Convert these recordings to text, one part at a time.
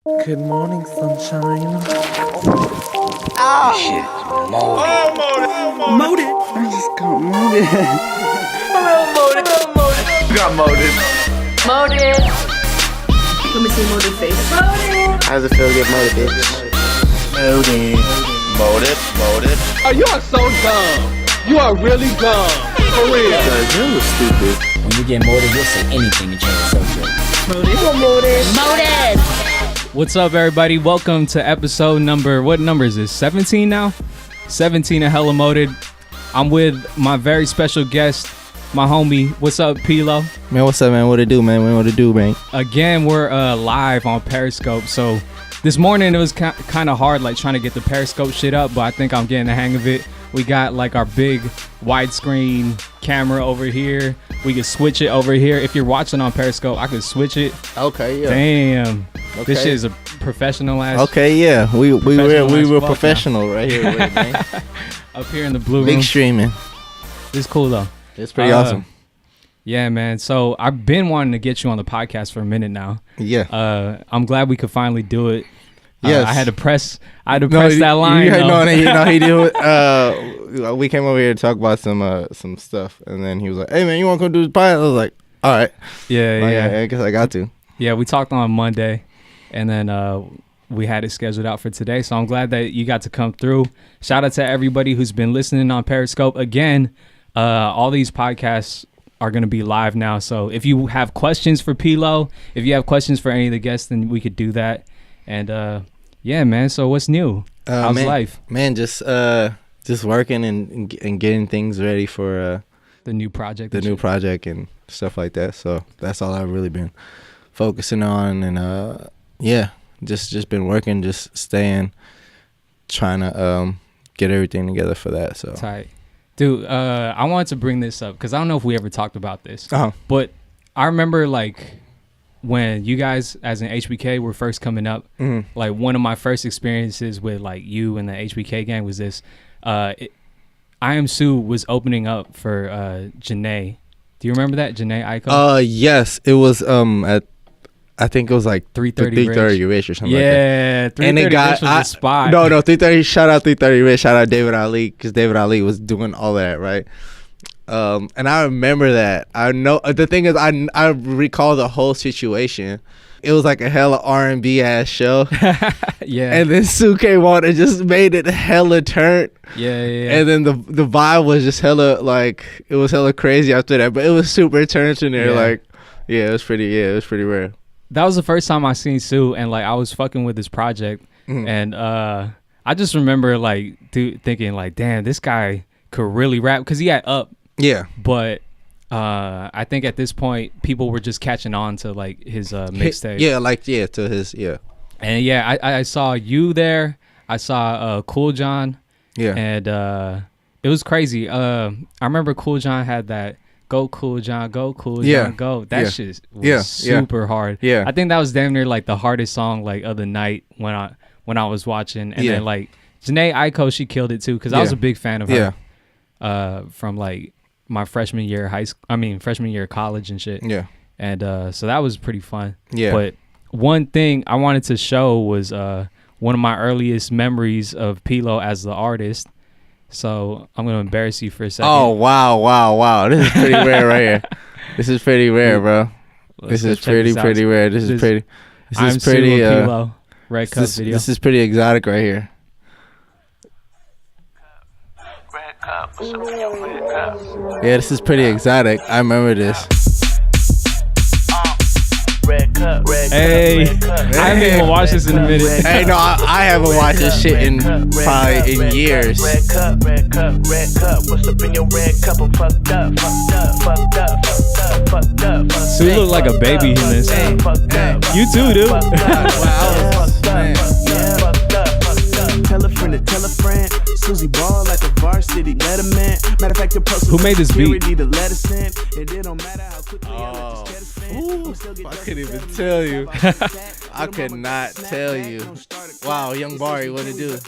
Good morning, sunshine. Shit, molded. I just got molded. Got molded. Molded. Let me see molded face. Molded. How's it feel to get molded, bitch? Molded. Oh, you are so dumb. You are really dumb. For real. You stupid. When you get molded, you'll say anything to change the subject. Molded. What's up, everybody? Welcome to episode number, what number is this? 17 now? 17 of Hella Molded. I'm with my very special guest, my homie. What's up, Pilo? Man, what's up, man? What it do, man? Again, we're live on Periscope. So this morning it was kind of hard, like trying to get the Periscope shit up, but I think I'm getting the hang of it. We got like our big widescreen camera over here. We can switch it over here. If you're watching on Periscope, I could switch it. Okay, yeah. Damn. Okay. This shit is a professional ass. Okay, yeah. We were fuck professional right here with it, man. Up here in the blue room. Big streaming. It's cool though. It's pretty awesome. Yeah, man. So I've been wanting to get you on the podcast for a minute now. Yeah. I'm glad we could finally do it. Yes. I had to press that line. He did. We came over here to talk about some stuff, and then he was like, "Hey, man, you want to come do this podcast?" I was like, "All right." Yeah. I guess I got to. Yeah, we talked on Monday, and then we had it scheduled out for today. So I'm glad that you got to come through. Shout out to everybody who's been listening on Periscope. Again, all these podcasts are going to be live now. So if you have questions for Pilo, if you have questions for any of the guests, then we could do that. And yeah, man. So what's new? How's life? Man, just working and getting things ready for The new project. new project and stuff like that. So that's all I've really been focusing on. And yeah, just been working, just staying, trying to get everything together for that. So Tight. Dude, I wanted to bring this up because I don't know if we ever talked about this. Uh-huh. But I remember like when you guys as an HBK were first coming up, like one of my first experiences with like you and the HBK gang was this. I Am Sue was opening up for Janae. Do you remember that? Janae Aiko? yes, it was at I think it was like 330 Rich or something like that. Yeah, 330 Rich was the spot. No, 330. Shout out 330 Rich. Shout out David Ali, because David Ali was doing all that, right? And I remember that. I know the thing is, I recall the whole situation. It was like a hella R&B ass show. Yeah. And then Sue came on and just made it hella turn. Yeah. And then the vibe was just hella like, it was hella crazy after that. But it was super turns in there. Yeah. Like, it was pretty rare. That was the first time I seen Sue, and like I was fucking with this project, and I just remember like thinking like, damn, this guy could really rap, because he had Up. Yeah. But I think at this point people were just catching on to like his mixtape. To his And yeah, I saw you there. I saw Cool John. Yeah. And it was crazy. I remember Cool John had that "Go Cool John, go Cool John, Yeah. go." That Yeah. shit was super hard. Yeah. I think that was damn near like the hardest song like of the night when I was watching. And then like Janae Aiko, she killed it too, because I was a big fan of her. From like my freshman year of college and shit. Yeah. And so that was pretty fun. Yeah. But one thing I wanted to show was one of my earliest memories of Pilo as the artist. So I'm gonna embarrass you for a second. Oh wow! This is pretty rare right here. This is pretty rare, bro. Let's This is go check this out. pretty rare. This is pretty. I'm pretty. Pilo, Red Cup video. This is pretty exotic right here. Yeah, this is pretty exotic. I remember this. Hey, I haven't even watched this in a minute. Hey, no, I haven't watched this shit in probably in years. Red cup, what's up in your red cup? I'm fucked up. Sue look like a baby in this. You too, dude. Tell a friend. Susie ball like a varsity letterman. Matter of fact, the Who made this beat? I couldn't even tell you. I could not tell you. Wow, Young Bari, what it do?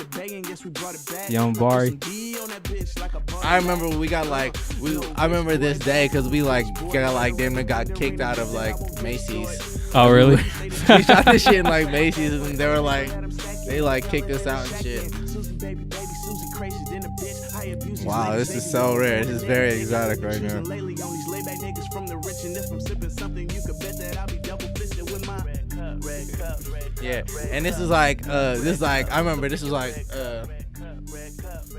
Young Bari. I remember we got like I remember this day because we like got like damn near got kicked out of like Macy's Oh, really? We shot this shit in like Macy's, and they were like, they like kicked us out and shit. Wow, this is so rare. This is very exotic right now. Yeah, and this is like, I remember this was like,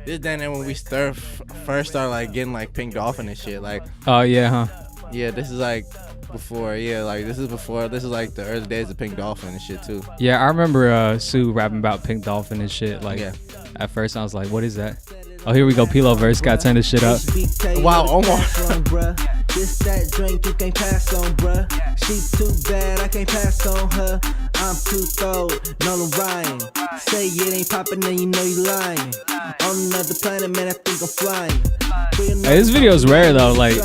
this then when we first started like getting like Pink Dolphin and shit. Like, Oh, yeah, huh? yeah, this is like before, this is like the early days of Pink Dolphin and shit too. Yeah, I remember Sue rapping about Pink Dolphin and shit. Like, Yeah. at first I was like, what is that? Oh, here we go. Pilo verse. Gotta turn this shit up. Wow, Omar. This that drink you can't pass on, bruh. She too bad, I can't pass on her. I'm too cold, Nolan Ryan. Say it ain't poppin', then you know you lying. On another planet, man, I think I'm flying. Hey, this video is rare though. Like,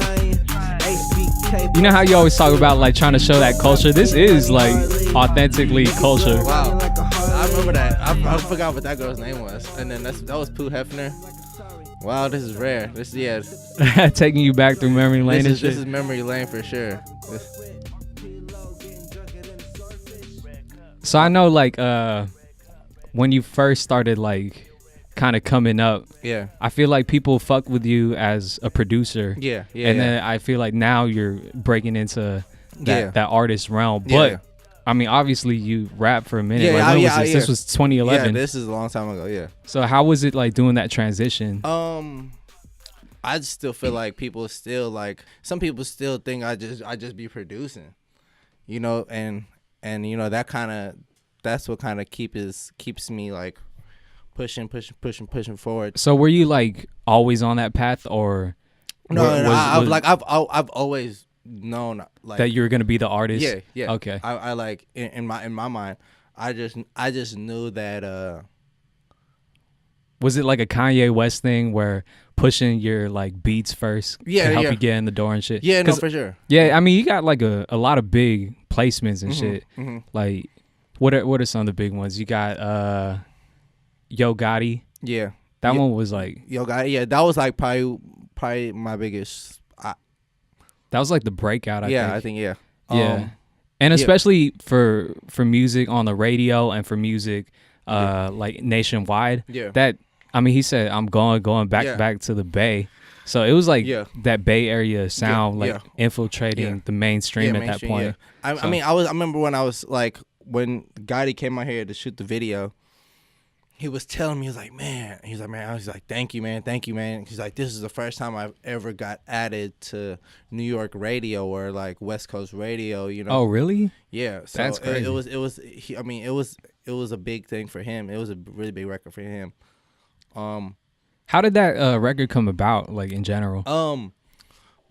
you know how you always talk about like trying to show that culture? This is like authentically culture. Wow, I remember that. I forgot what that girl's name was, and then that was Pooh Hefner. Wow, this is rare. This Taking you back through memory lane and shit. This is memory lane for sure. So I know like when you first started like kind of coming up, Yeah. I feel like people fuck with you as a producer. Yeah. And then I feel like now you're breaking into that artist realm. But Yeah. I mean, obviously you rap for a minute. Yeah, like, when yeah, was this? yeah. This was 2011. Yeah, this is a long time ago. Yeah. So how was it like doing that transition? I just still feel like people still like, some people still think I just be producing, you know, and you know that's what kind of keeps me like pushing forward. So were you like always on that path, or I've always known like that you were gonna be the artist? Yeah. Okay. I like in my mind, I just knew that. Was it like a Kanye West thing where pushing your like beats first to help you get in the door and shit? Yeah, no, for sure. Yeah, I mean you got like a lot of big placements and shit. Mm-hmm. Like what are some of the big ones? You got Yo Gotti. Yeah. That one was like Yo Gotti. Yeah, that was like probably my biggest. That was like the breakout. I think. Yeah. And especially for music on the radio and for music like nationwide. Yeah. That, I mean, he said I'm going back to the Bay. So it was like that Bay Area sound infiltrating the mainstream at that point. Yeah. I mean, I remember when I was like, when Gotti came out here to shoot the video, he was telling me, he was like, man, I was like, thank you, man. He's like, this is the first time I've ever got added to New York radio or like West Coast radio, you know. Oh, really? Yeah. So that's crazy. It was a big thing for him. It was a really big record for him. How did that record come about, like in general?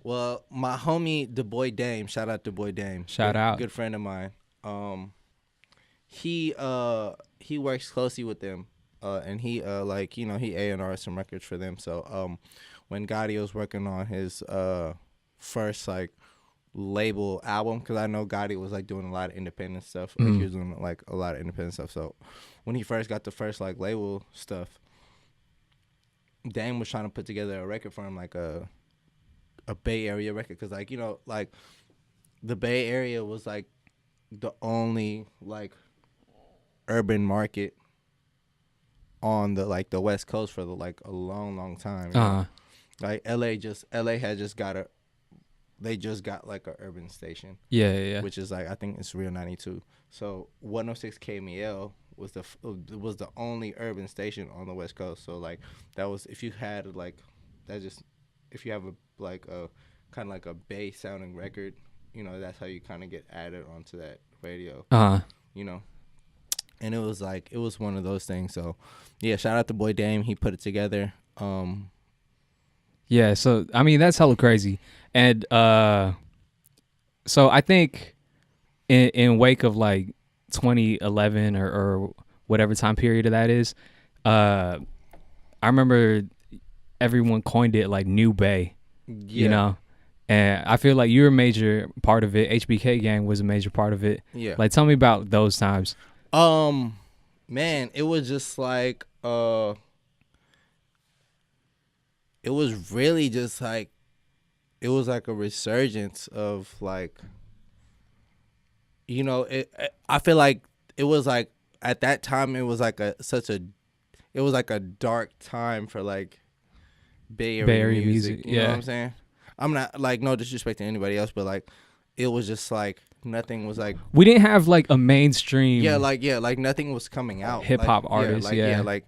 Well, my homie Du Bois Dame, shout out Du Bois Dame. Shout out. Good friend of mine. He works closely with them. And he like, you know, he A&R some records for them. So when Gotti was working on his first like label album, because I know Gotti was like doing a lot of independent stuff. Like, he was doing like a lot of independent stuff. So when he first got the first like label stuff, Dame was trying to put together a record for him, like a Bay Area record, because like, you know, like the Bay Area was like the only like urban market on the like the West Coast for like a long time. You know? Like LA had just got like a urban station. Yeah. Which is like, I think it's Real 92. So 106 KMEL was the only urban station on the West Coast. So like that was, if you had like that, just if you have a like a kind of like a Bay sounding record, you know, that's how you kind of get added onto that radio. You know. And it was one of those things. So, yeah, shout out to Boy Dame. He put it together. Yeah, so, I mean, that's hella crazy. And so I think in wake of, like, 2011 or whatever time period that is, I remember everyone coined it, like, New Bay, you know? And I feel like you're a major part of it. HBK Gang was a major part of it. Yeah. Like, tell me about those times. Man, it was just like, it was really just like, it was like a resurgence of like, you know, I feel like it was like at that time it was like it was like a dark time for like Bay Area music. You know what I'm saying? I'm not like no disrespect to anybody else, but like it was just like nothing was like we didn't have like a mainstream like nothing was coming out. hip hop artists. Like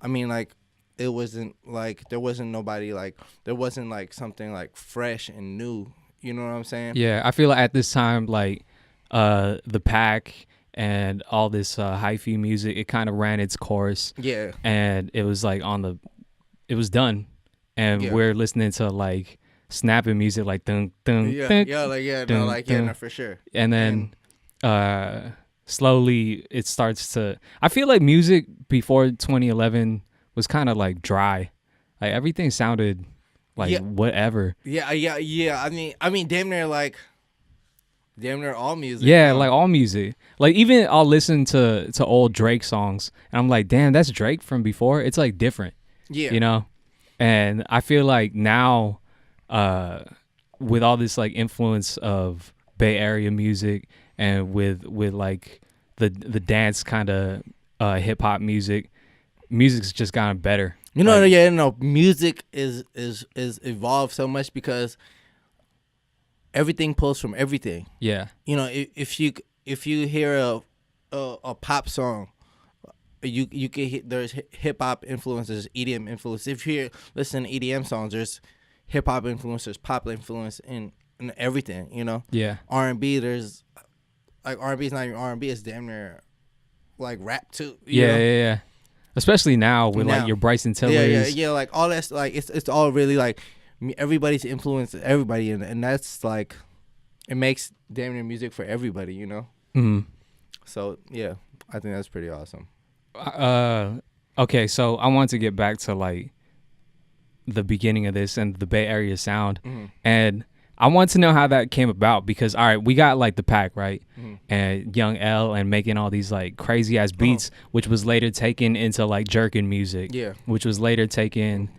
I mean like it wasn't like there wasn't nobody like there wasn't like something like fresh and new. You know what I'm saying? Yeah, I feel like at this time like the Pac and all this hyphy music, it kind of ran its course. Yeah. And it was like it was done. And we're listening to like snapping music like dun dun dun, no, for sure. And then slowly it starts to I feel like music before 2011 was kind of like dry. Like everything sounded like whatever. Yeah. I mean damn near all music. Yeah, like all music. Like even I'll listen to old Drake songs and I'm like, damn, that's Drake from before. It's like different. Yeah. You know? And I feel like now with all this like influence of Bay Area music and with like the dance kind of hip hop music's just gotten better. You know, music is evolved so much because everything pulls from everything. Yeah. You know, if you hear a pop song, you can there's hip hop influences, EDM influence. If you listen to EDM songs, there's hip hop influences, pop influence in everything. You know. Yeah. R&B, there's like R&B is not even R&B. It's damn near like rap too. Yeah. Especially now with like your Bryson Tillers. Yeah. Like all that's like it's all really like everybody's influenced everybody, and that's like it makes damn near music for everybody. You know. Mm-hmm. So yeah, I think that's pretty awesome. Okay, so I want to get back to like the beginning of this and the Bay Area sound, and I want to know how that came about because all right, we got like the Pac, right, and Young L and making all these like crazy ass beats, which was later taken into like jerkin music, which was later taken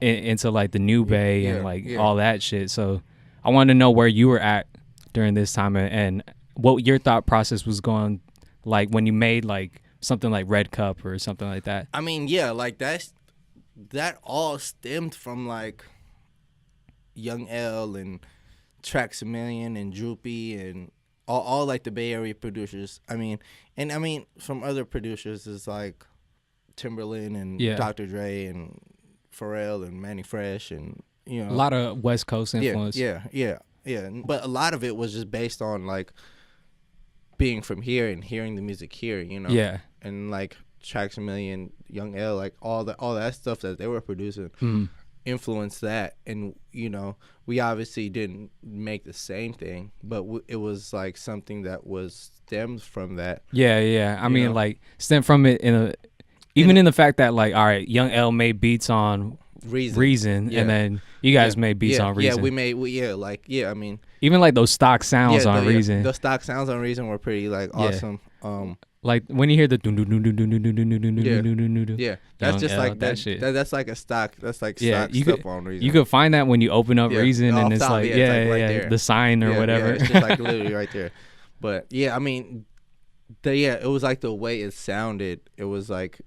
into like the new Bay and like all that shit. So I want to know where you were at during this time and what your thought process was going like when you made like something like Red Cup or something like that. I mean, like that all stemmed from like Young L and Trax a Million and Droopy and all like the Bay Area producers. I mean from other producers is like Timberland and Dr. Dre and Pharrell and Manny Fresh and you know a lot of West Coast influence. Yeah. But a lot of it was just based on like being from here and hearing the music here, you know. Yeah. And like Trax a Million, Young L, like all that stuff that they were producing influenced that. And you know, we obviously didn't make the same thing, but it was like something that was stemmed from that. Yeah. I mean, like stemmed from it in the fact that like, all right, Young L made beats on Reason and then you guys made beats on Reason. Yeah, we made I mean, even like those stock sounds on Reason. The stock sounds on Reason were pretty like awesome. Like when you hear the that's just like that shit. That's like a stock. That's like stock stuff on Reason. You could find that when you open up Reason and it's like it's like right there. The sign or whatever. It's just like literally right there. But yeah, I mean, it was like the way it sounded. It was like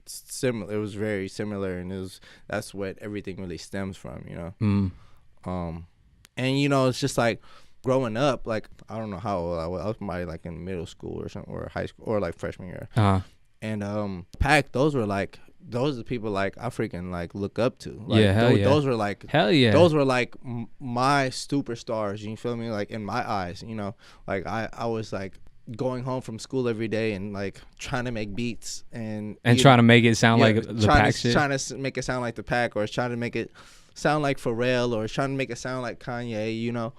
similar. It was very similar, and that's what everything really stems from, you know. And you know, it's just like growing up, like I don't know how old I was probably like in middle school or something, or high school, or like freshman year. And Pac, those are the people like I freaking like look up to. Like, those were like those were like my superstars. You feel me? Like in my eyes, you know. Like I was like going home from school every day and like trying to make beats and trying to make it sound like the Pac shit. Trying to make it sound like the Pac, or trying to make it sound like Pharrell, or trying to make it sound like Kanye, you know.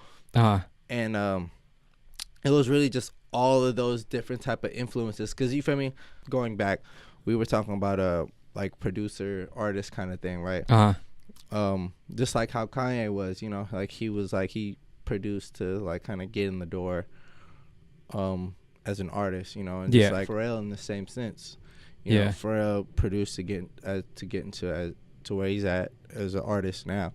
And it was really just all of those different type of influences. Cause you feel me? Going back, we were talking about like producer artist kind of thing, right? Just like how Kanye was, you know, like he produced to like kind of get in the door, as an artist, you know, and just like Pharrell in the same sense, you know, Pharrell produced to get into to where he's at as an artist now.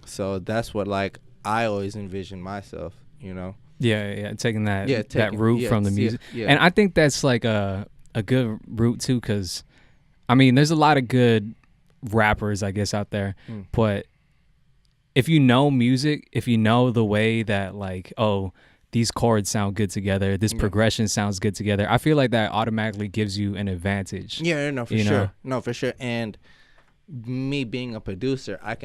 So that's what like I always envisioned myself, you know. Yeah, taking that taking- root yeah, from the yeah, music, yeah. and I think that's like a good route too, because I mean, there's a lot of good rappers, I guess, out there, but if you know music, if you know the way that like, oh, these chords sound good together, this progression sounds good together, I feel like that automatically gives you an advantage. Yeah, no, for you sure. know? No, for sure. And me being a producer, I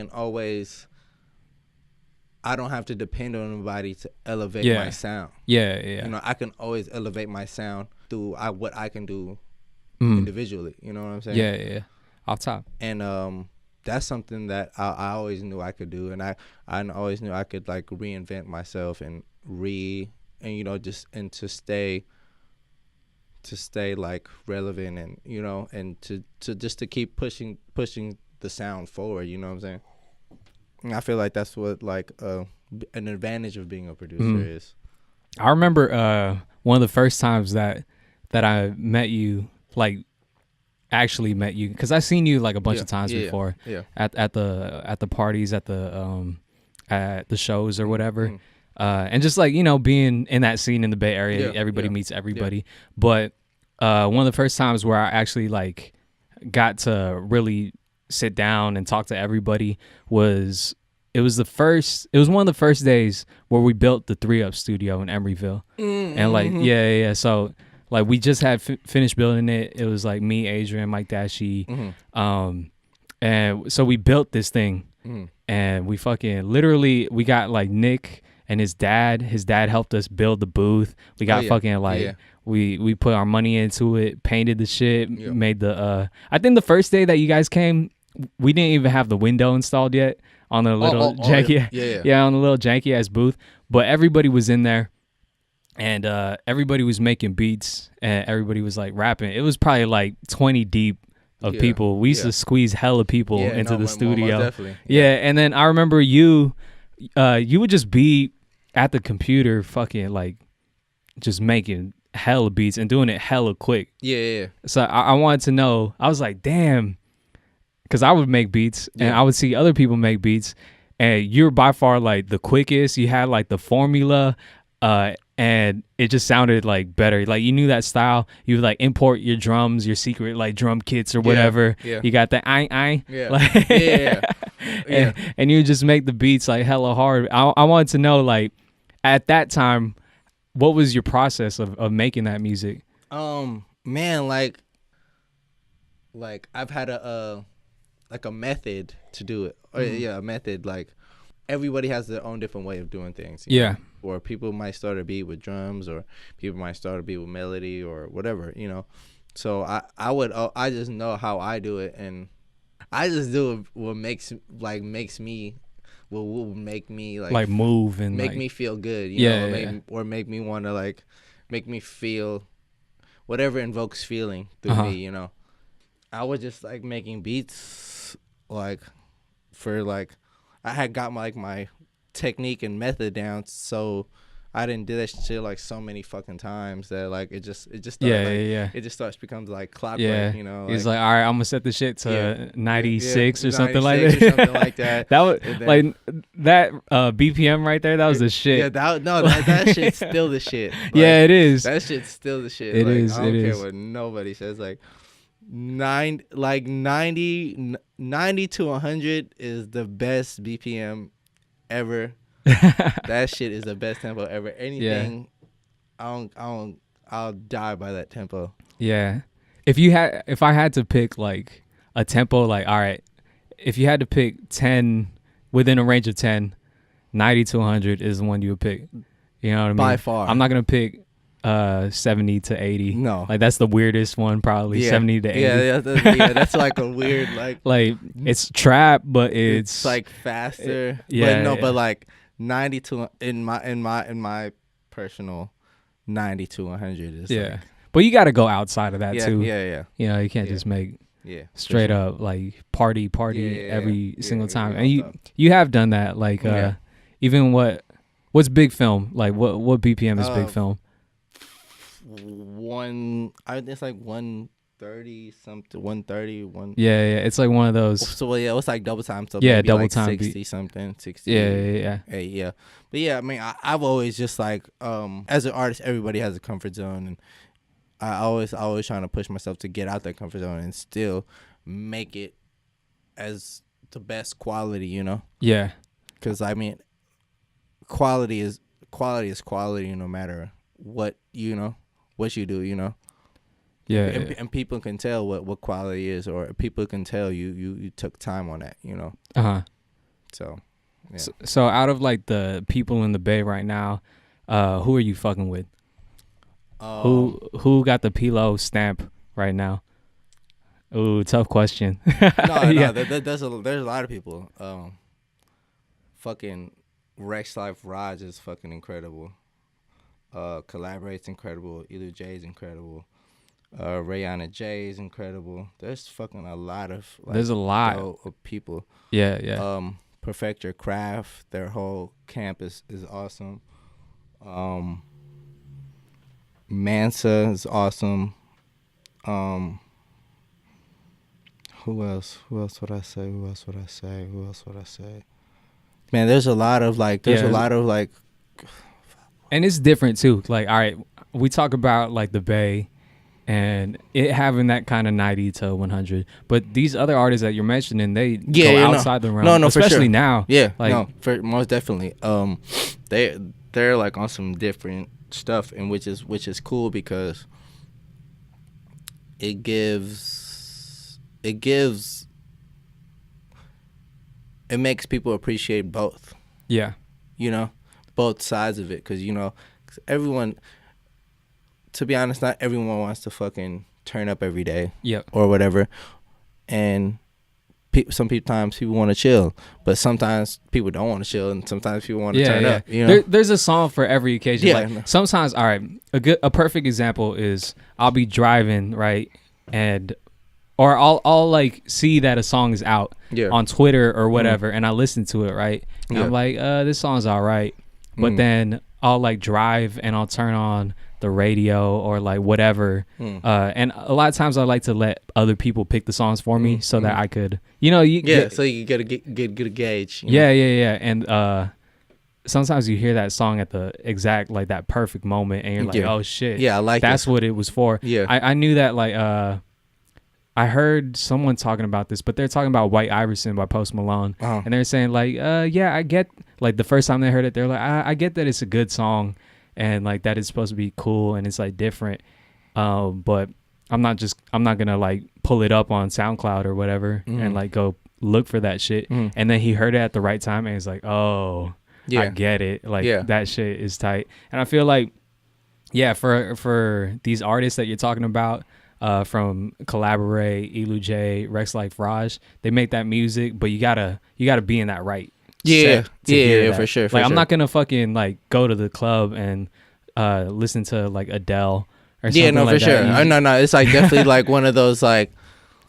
don't have to depend on anybody to elevate my sound. Yeah. You know, I can always elevate my sound through what I can do individually. You know what I'm saying? Yeah. Off top. And that's something that I always knew I could do, and I always knew I could like reinvent myself and you know, just and to stay like relevant, and you know, and to just to keep pushing the sound forward. You know what I'm saying? And I feel like that's what like an advantage of being a producer is. I remember one of the first times that I met you, like actually met you, because I seen you like a bunch of times before. Yeah. At the parties, at the shows or whatever. And just like, you know, being in that scene in the Bay Area, everybody meets everybody. But one of the first times where I actually like got to really sit down and talk to everybody was one of the first days where we built the 3-Up studio in Emeryville. And like so like we just had finished building it. It was like me, Adrian, Mike Dashy, and so we built this thing, and we fucking literally we got like Nick and his dad helped us build the booth. We got we put our money into it, painted the shit, made the I think the first day that you guys came, we didn't even have the window installed yet on the little janky on the little janky ass booth, but everybody was in there, and everybody was making beats, and everybody was like rapping. It was probably like 20 deep of people. We used to squeeze hella people into the studio. Definitely. And then I remember you would just be at the computer fucking like just making hella beats and doing it hella quick. So I wanted to know, I was like, damn, because I would make beats and I would see other people make beats, and you're by far like the quickest. You had like the formula, and it just sounded like better. Like you knew that style. You would like import your drums, your secret like drum kits or whatever. You got the and you would just make the beats like hella hard. I wanted to know, like, at that time, what was your process of making that music? Man, like I've had a method to do it. A method. Like everybody has their own different way of doing things. You know? Or people might start a beat with drums, or people might start a beat with melody or whatever, you know. So I just know how I do it, and I just do what makes me will make me like move and make like, me feel good, you know, or make me want to like make me feel whatever invokes feeling through me, you know. I was just like making beats like for like I had got my technique and method down, so I didn't do that shit like so many fucking times that like it just started, it just starts becomes like clockwork, you know. He's like, all right, I'm gonna set the shit to 96 or something 96 like that. or something like that. That was like that BPM right there. That was the shit. Yeah, that shit's still the shit. Like, yeah, it is. That shit's still the shit. It like, is. I don't it care is. what nobody says. Like 90 to 100 is the best BPM ever. That shit is the best tempo ever. Anything, I'll die by that tempo. Yeah. If I had to pick like a tempo, like, all right, if you had to pick 10 within a range of 10, 90 to 100 is the one you would pick. You know what I mean? By far. I'm not gonna pick 70 to 80. No. Like that's the weirdest one probably. 70 to 80. That's like a weird like it's trap, but it's like faster. But like 90 to in my personal 90 to 100 is like, but you got to go outside of that too. Yeah. You know, you can't just make straight up like party every single time. And you have done that, like even what's big film? Like what BPM is big film? It's like 1 130 something, 130, one. Yeah, it's like one of those. So well, yeah, it's like double time. So Yeah, maybe double like time 60 something, 60. Yeah. Hey, yeah. But yeah, I mean, I've always just like, as an artist, everybody has a comfort zone, and I always trying to push myself to get out that comfort zone and still make it as the best quality, you know? Yeah. Because I mean, quality is quality, no matter what what you do, you know. Yeah. And people can tell what quality is, or people can tell you took time on that, you know. So, yeah. So out of like the people in the Bay right now, who are you fucking with? Who got the P-Lo stamp right now? Ooh, tough question. No, there's a lot of people. Fucking Rex Life Raj is fucking incredible. Collaborate's incredible. Elu J is incredible. Rihanna J is incredible. There's fucking a lot of there's a lot of people. Yeah. Perfect Your Craft, their whole camp is awesome. Mansa is awesome. Who else would I say? Man, there's a lot of like and it's different too. Like, all right, we talk about like the Bay and it having that kind of 90 to 100, but these other artists that you're mentioning, they go outside the realm. No, especially for sure. now. Yeah, like, most definitely. They're like on some different stuff, and which is cool because it makes people appreciate both. Yeah. You know, both sides of it, because, you know, everyone, to be honest, not everyone wants to fucking turn up every day. Yep. Or whatever. And sometimes people want to chill, but sometimes people don't want to chill, and sometimes people want to turn up. You know? There's a song for every occasion. Yeah. Like, sometimes, all right, a perfect example is I'll be driving, right, or I'll like see that a song is out on Twitter or whatever, and I listen to it, right, and I'm like, this song's all right, but then I'll like drive and I'll turn on the radio or like whatever, and a lot of times I like to let other people pick the songs for me so that I could, you know, so you get a gauge. Yeah, and sometimes you hear that song at the exact like that perfect moment, and you're like, oh shit, I like that's what it was for. Yeah, I knew that. Like, I heard someone talking about this, but they're talking about White Iverson by Post Malone, and they're saying like, yeah, I get, like, the first time they heard it, they're like, I get that it's a good song, and like that it's supposed to be cool and it's like different, but I'm not gonna like pull it up on SoundCloud or whatever and like go look for that shit. And then he heard it at the right time and he's like, oh, I get it, like that shit is tight. And I feel like, yeah, for these artists that you're talking about, from Collaborate, Elu J, Rex Life Raj, they make that music, but you gotta be in that right set to hear that. For sure. I'm not gonna fucking like go to the club and listen to like Adele or something. For like sure. that. No, it's like definitely like one of those like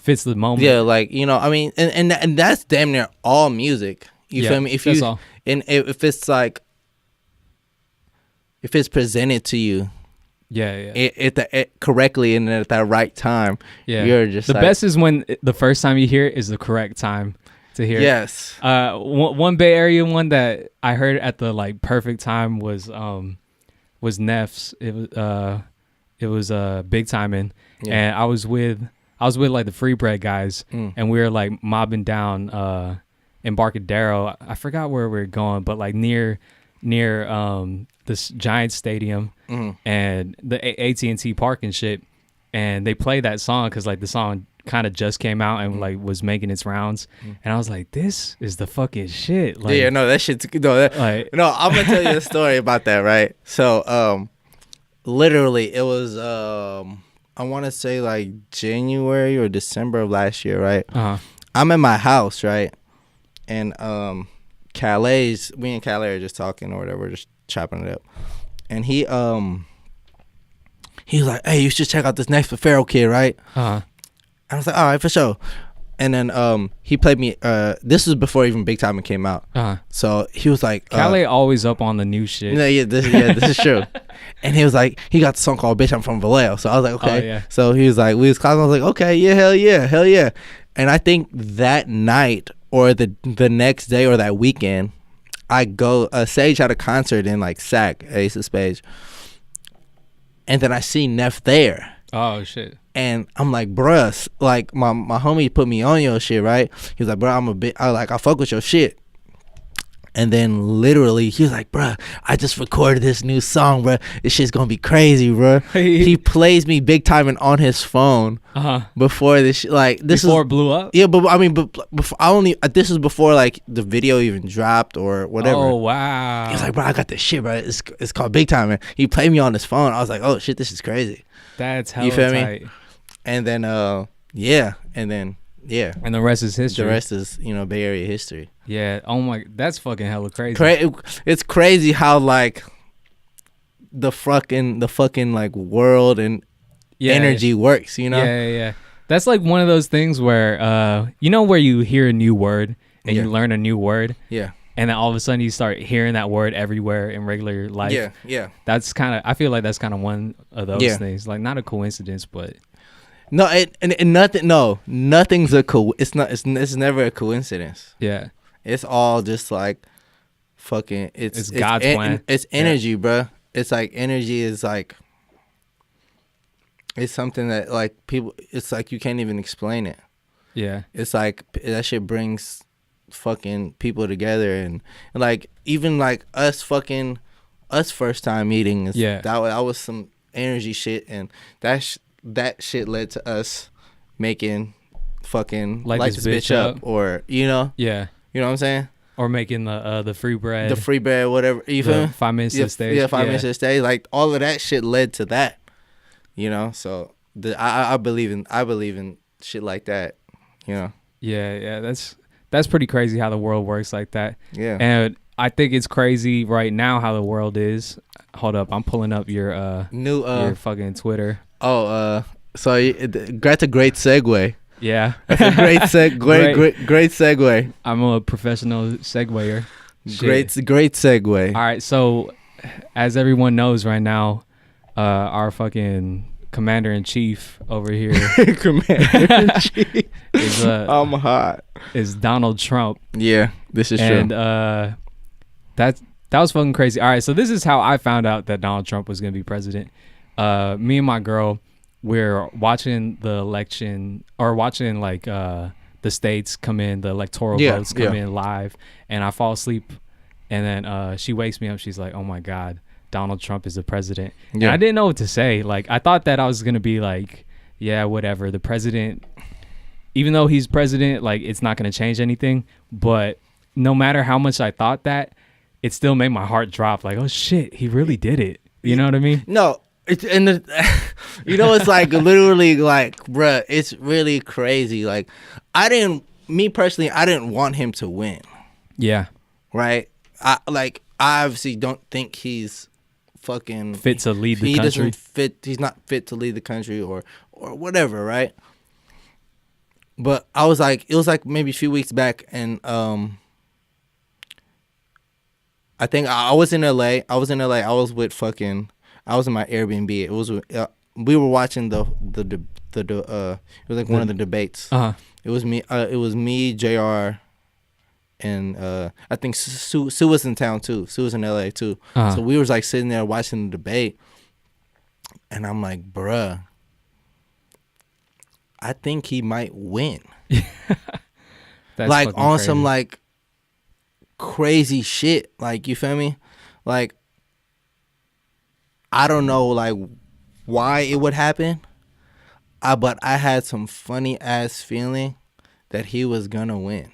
fits the moment. Yeah, like, you know, I mean, and that's damn near all music. You feel me? If it's like, if it's presented to you, it correctly and at that right time, you're just the best is when the first time you hear it is the correct time to hear. Yes. One Bay Area one that I heard at the like perfect time was Neff's. It was Big Timing, and I was with like the Free Bread guys, and we were like mobbing down Embarcadero. I forgot where we were going, but like near this giant stadium and the AT&T Park and shit, and they played that song because like the song kind of just came out and like was making its rounds, and I was like, this is the fucking shit. Like, that shit's I'm gonna tell you a story about that, right? So literally it was I want to say like January or December of last year, right? I'm in my house, right, and me and Calais are just talking or whatever, just chopping it up, and he was like, hey, you should check out this next Pharaoh kid, right? And I was like, all right, for sure. And then he played me. This was before even Big Time came out. So he was like, Khaled always up on the new shit. This is true. And he was like, he got the song called "Bitch I'm from Vallejo." So I was like, okay. Oh, yeah. So he was like, we was calling. I was like, okay, yeah, hell yeah. And I think that night or the next day or that weekend, I go. Sage had a concert in like SAC, Ace of Spades, and then I see Neff there. Oh shit. And I'm like, bruh, like my homie put me on your shit, right? He was like, bruh, I fuck with your shit. And then literally he was like, bruh, I just recorded this new song, bruh. This shit's gonna be crazy, bruh. He plays me Big Time and on his phone before this Before it blew up? Yeah, but I mean, before, this was before like the video even dropped or whatever. Oh wow. He was like, bro, I got this shit, bro. It's called Big Time, man. He played me on his phone. I was like, oh shit, this is crazy. That's hella You feel tight. me? And then And the rest is history. The rest is, Bay Area history. Yeah. Oh my, that's fucking hella crazy. It's crazy how like the fucking like world and energy works, Yeah. That's like one of those things where where you hear a new word and you learn a new word. Yeah. And then all of a sudden you start hearing that word everywhere in regular life. Yeah. That's I feel like that's kind of one of those things. Like not a coincidence, but no, and nothing's it's never a coincidence. Yeah. It's all just like fucking it's God's plan. It's energy, bruh. It's like energy is like it's something that like people, it's like you can't even explain it. Yeah. It's like that shit brings fucking people together and like even like us first time meeting is, that was some energy shit, and that shit led to us making fucking light this bitch up or yeah, you know what I'm saying, or making the free bread, whatever, you feel me? 5 minutes to stage, 5 minutes to stage, like all of that shit led to that, so I believe in shit like that, yeah, that's pretty crazy how the world works like that. Yeah. And I think it's crazy right now how the world is. Hold up, I'm pulling up your new your fucking Twitter. Oh, so that's a great segue. Yeah. That's a great great segue. I'm a professional seguer. Great segue. All right, so as everyone knows right now, our fucking commander-in-chief over here commander-in-chief is I'm hot. Is Donald Trump. Yeah, this is true. And that was fucking crazy. All right, so this is how I found out that Donald Trump was going to be president. Me and my girl, we're watching the election, or watching like the states come in, the electoral votes come in live, and I fall asleep, and then she wakes me up. She's like, oh my God, Donald Trump is the president. And I didn't know what to say. Like, I thought that I was going to be like, yeah, whatever. The president, even though he's president, like, it's not going to change anything. But no matter how much I thought that, it still made my heart drop. Like, oh shit, he really did it. You know what I mean? No, it's it's like literally like, bruh, it's really crazy. Like, I didn't want him to win. Yeah. Right. I obviously don't think he's fucking fit to lead the country. He's not fit to lead the country or whatever, right? But I was like, it was like maybe a few weeks back, and I think I was in LA. I was in my Airbnb. It was we were watching the it was like one of the debates. It was me, JR, and I think Sue was in town too. Sue was in LA too. So we was like sitting there watching the debate, and I'm like, bruh, I think he might win. Like on crazy. Some like crazy shit. Like, you feel me? Like, I don't know like why it would happen. But I had some funny ass feeling that he was gonna win.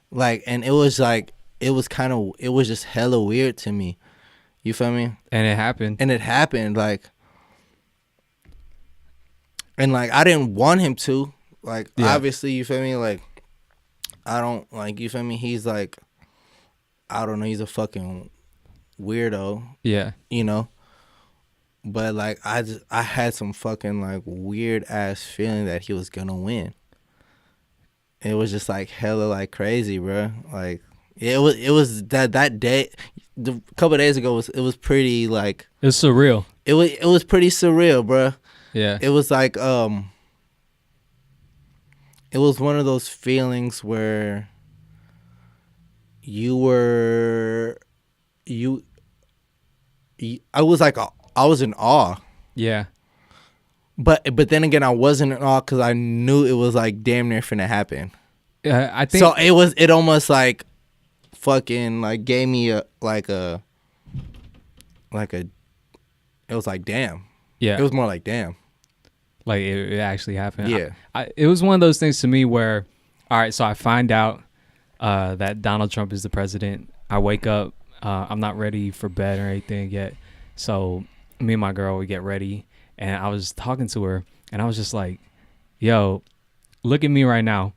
Like, and it was just hella weird to me. You feel me? And it happened. Like, and like, I didn't want him to. Like, obviously, you feel me? Like, I don't, like, you feel me? He's like, I don't know, he's a fucking weirdo. Yeah. But like, I had some fucking like weird ass feeling that he was gonna win. it was just like hella like crazy, bro. Like it was that day, a couple of days ago it was pretty like It's surreal. it was pretty surreal, bro. Yeah. It was like it was one of those feelings where I was like I was in awe. Yeah. But then again, I wasn't at all because I knew it was like damn near finna happen. I think So it almost like fucking like gave me it was like damn. yeah. It was more like damn. Like it actually happened. Yeah. It was one of those things to me where, all right, so I find out that Donald Trump is the president. I wake up, I'm not ready for bed or anything yet. So me and my girl, we get ready, and I was talking to her, and I was just like, yo, look at me right now.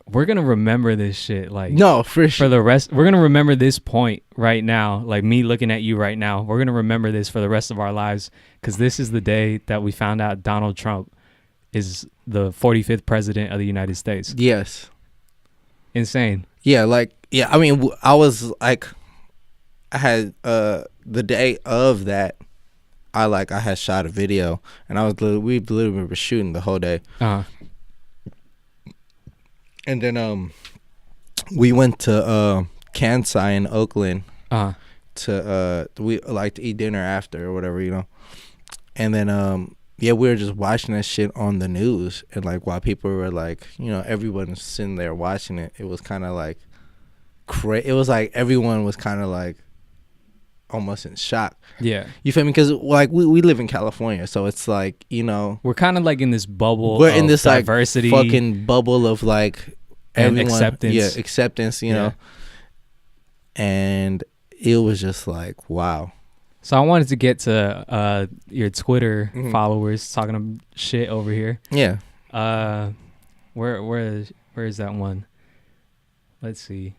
We're going to remember this shit. Like, No, for for sure. the rest, we're going to remember this point right now. Like me looking at you right now. We're going to remember this for the rest of our lives, because this is the day that we found out Donald Trump is the 45th president of the United States. Yes. Insane. Yeah, like I mean, I was like, I had the day of that, I had shot a video, and we literally were shooting the whole day, Uh-huh. and then we went to Kansai in Oakland Uh-huh. we like to eat dinner after or whatever, you know, and then yeah, we were just watching that shit on the news, and like while people were like, you know, everyone was sitting there watching it, it was kind of like it was like everyone was kind of like almost in shock. Yeah. You feel me? Because like we live in California, so it's like, you know, We're kind of like in this bubble we're of in this diversity. like fucking bubble of like And everyone, acceptance. yeah, acceptance, you Yeah. know, and it was just like wow. So I wanted to get to your Twitter Mhm. followers talking shit over here. Yeah. Where is that one? Let's see.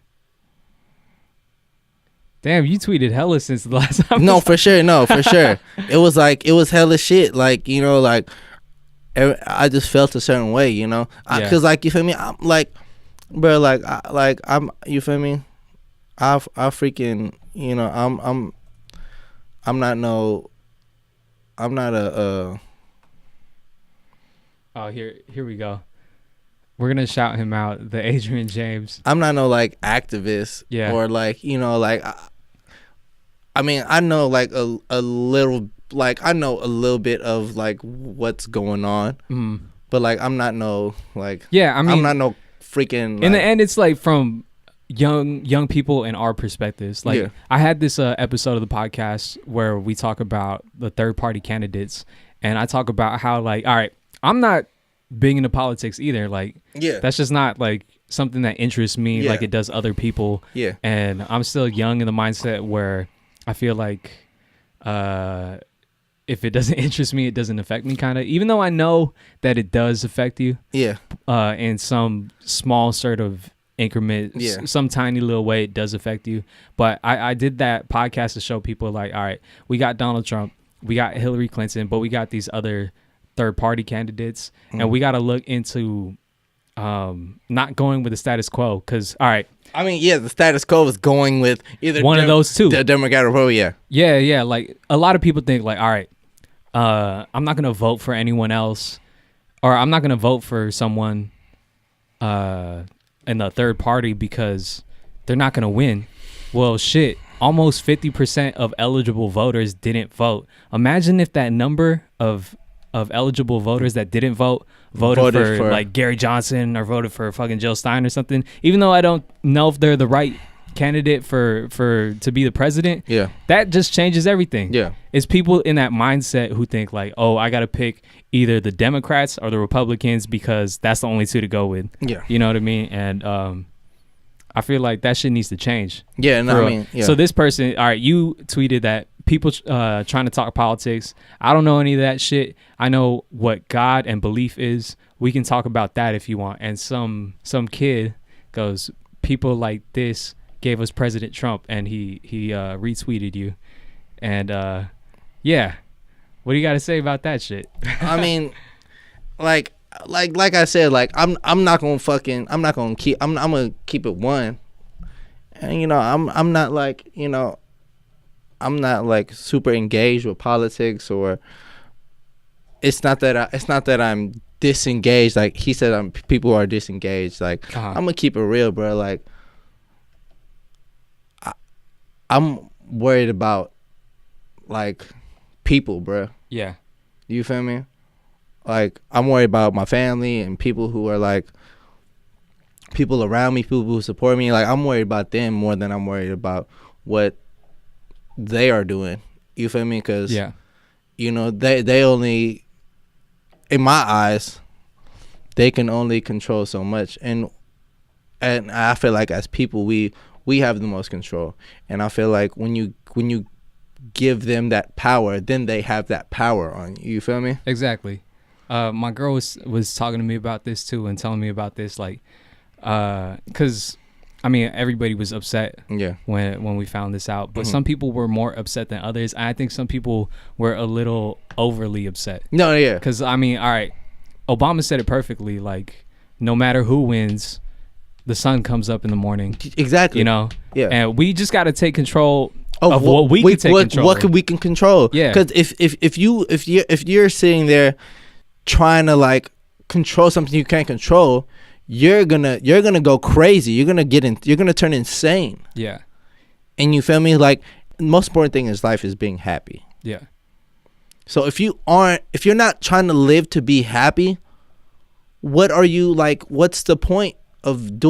Damn, you tweeted hella since the last time. No, for sure. No, for sure. It was hella shit. Like, you know, like I just felt a certain way, you know, Yeah. because like, you feel me? I'm like, bro, like, I'm, you feel me? I freaking, you know, I'm not a Oh, here we go. We're gonna shout him out, the Adrian James. I'm not no like activist, Yeah. or like, you know, like I mean, I know like a little, like I know a little bit of like what's going on, Mm. but like I'm not no like, Yeah, I mean, I'm not no freaking in the like, end, it's like from young people in our perspectives. Like Yeah. I had this episode of the podcast where we talk about the third party candidates, and I talk about how like, all right, I'm not big into politics either. Like, yeah, that's just not like something that interests me Yeah. like it does other people. yeah, And I'm still young in the mindset where I feel like if it doesn't interest me, it doesn't affect me, kind of, even though I know that it does affect you yeah, in some small sort of increment, Yeah. some tiny little way it does affect you. But I did that podcast to show people like, all right, we got Donald Trump, we got Hillary Clinton, but we got these other third party candidates, and we got to look into not going with the status quo, because all right, I mean, yeah, the status quo is going with either one of those two. the Democrat or Republican. Yeah, like a lot of people think like, all right, I'm not gonna vote for anyone else, or I'm not gonna vote for someone in the third party because they're not gonna win. Well, shit, almost 50% of eligible voters didn't vote. Imagine if that number of eligible voters that didn't vote voted for like Gary Johnson, or voted for fucking Jill Stein or something. Even though I don't know if they're the right candidate for to be the president. Yeah. That just changes everything. Yeah. It's people in that mindset who think like, oh, I got to pick either the Democrats or the Republicans because that's the only two to go with. Yeah. You know what I mean? And I feel like that shit needs to change. Yeah, no, For I real. mean, yeah. So this person, all right, you tweeted that people trying to talk politics. I don't know any of that shit. I know what God and belief is. We can talk about that if you want. And some kid goes, people like this gave us President Trump, and he retweeted you. And yeah, what do you got to say about that shit? I mean, like, like I said, like I'm not gonna keep it one. And you know, I'm not like, you know, I'm not like super engaged with politics, or it's not that I'm disengaged. Like he said, people are disengaged. Like I'm gonna keep it real, bro. Like I'm worried about like people, bro. Yeah. You feel me? Like I'm worried about my family and people who are like people around me, people who support me. Like I'm worried about them more than I'm worried about what they are doing. You feel me? Because you know, they only, in my eyes, they can only control so much, and I feel like as people we have the most control, and I feel like when you give them that power, then they have that power on you. You feel me? Exactly. My girl was talking to me about this too, and telling me about this, like, because I mean, everybody was upset when we found this out, but some people were more upset than others. I think some people were a little overly upset. No, yeah. Because I mean, all right, Obama said it perfectly. Like, no matter who wins, the sun comes up in the morning. Exactly. You know. Yeah. And we just got to take control of what we can take control. What we can control. Yeah. Because if you're sitting there trying to like control something you can't control, you're gonna go crazy. You're gonna turn insane. Yeah. And you feel me? Like, the most important thing in life is being happy. Yeah. So if you're not trying to live to be happy, what are you like? What's the point of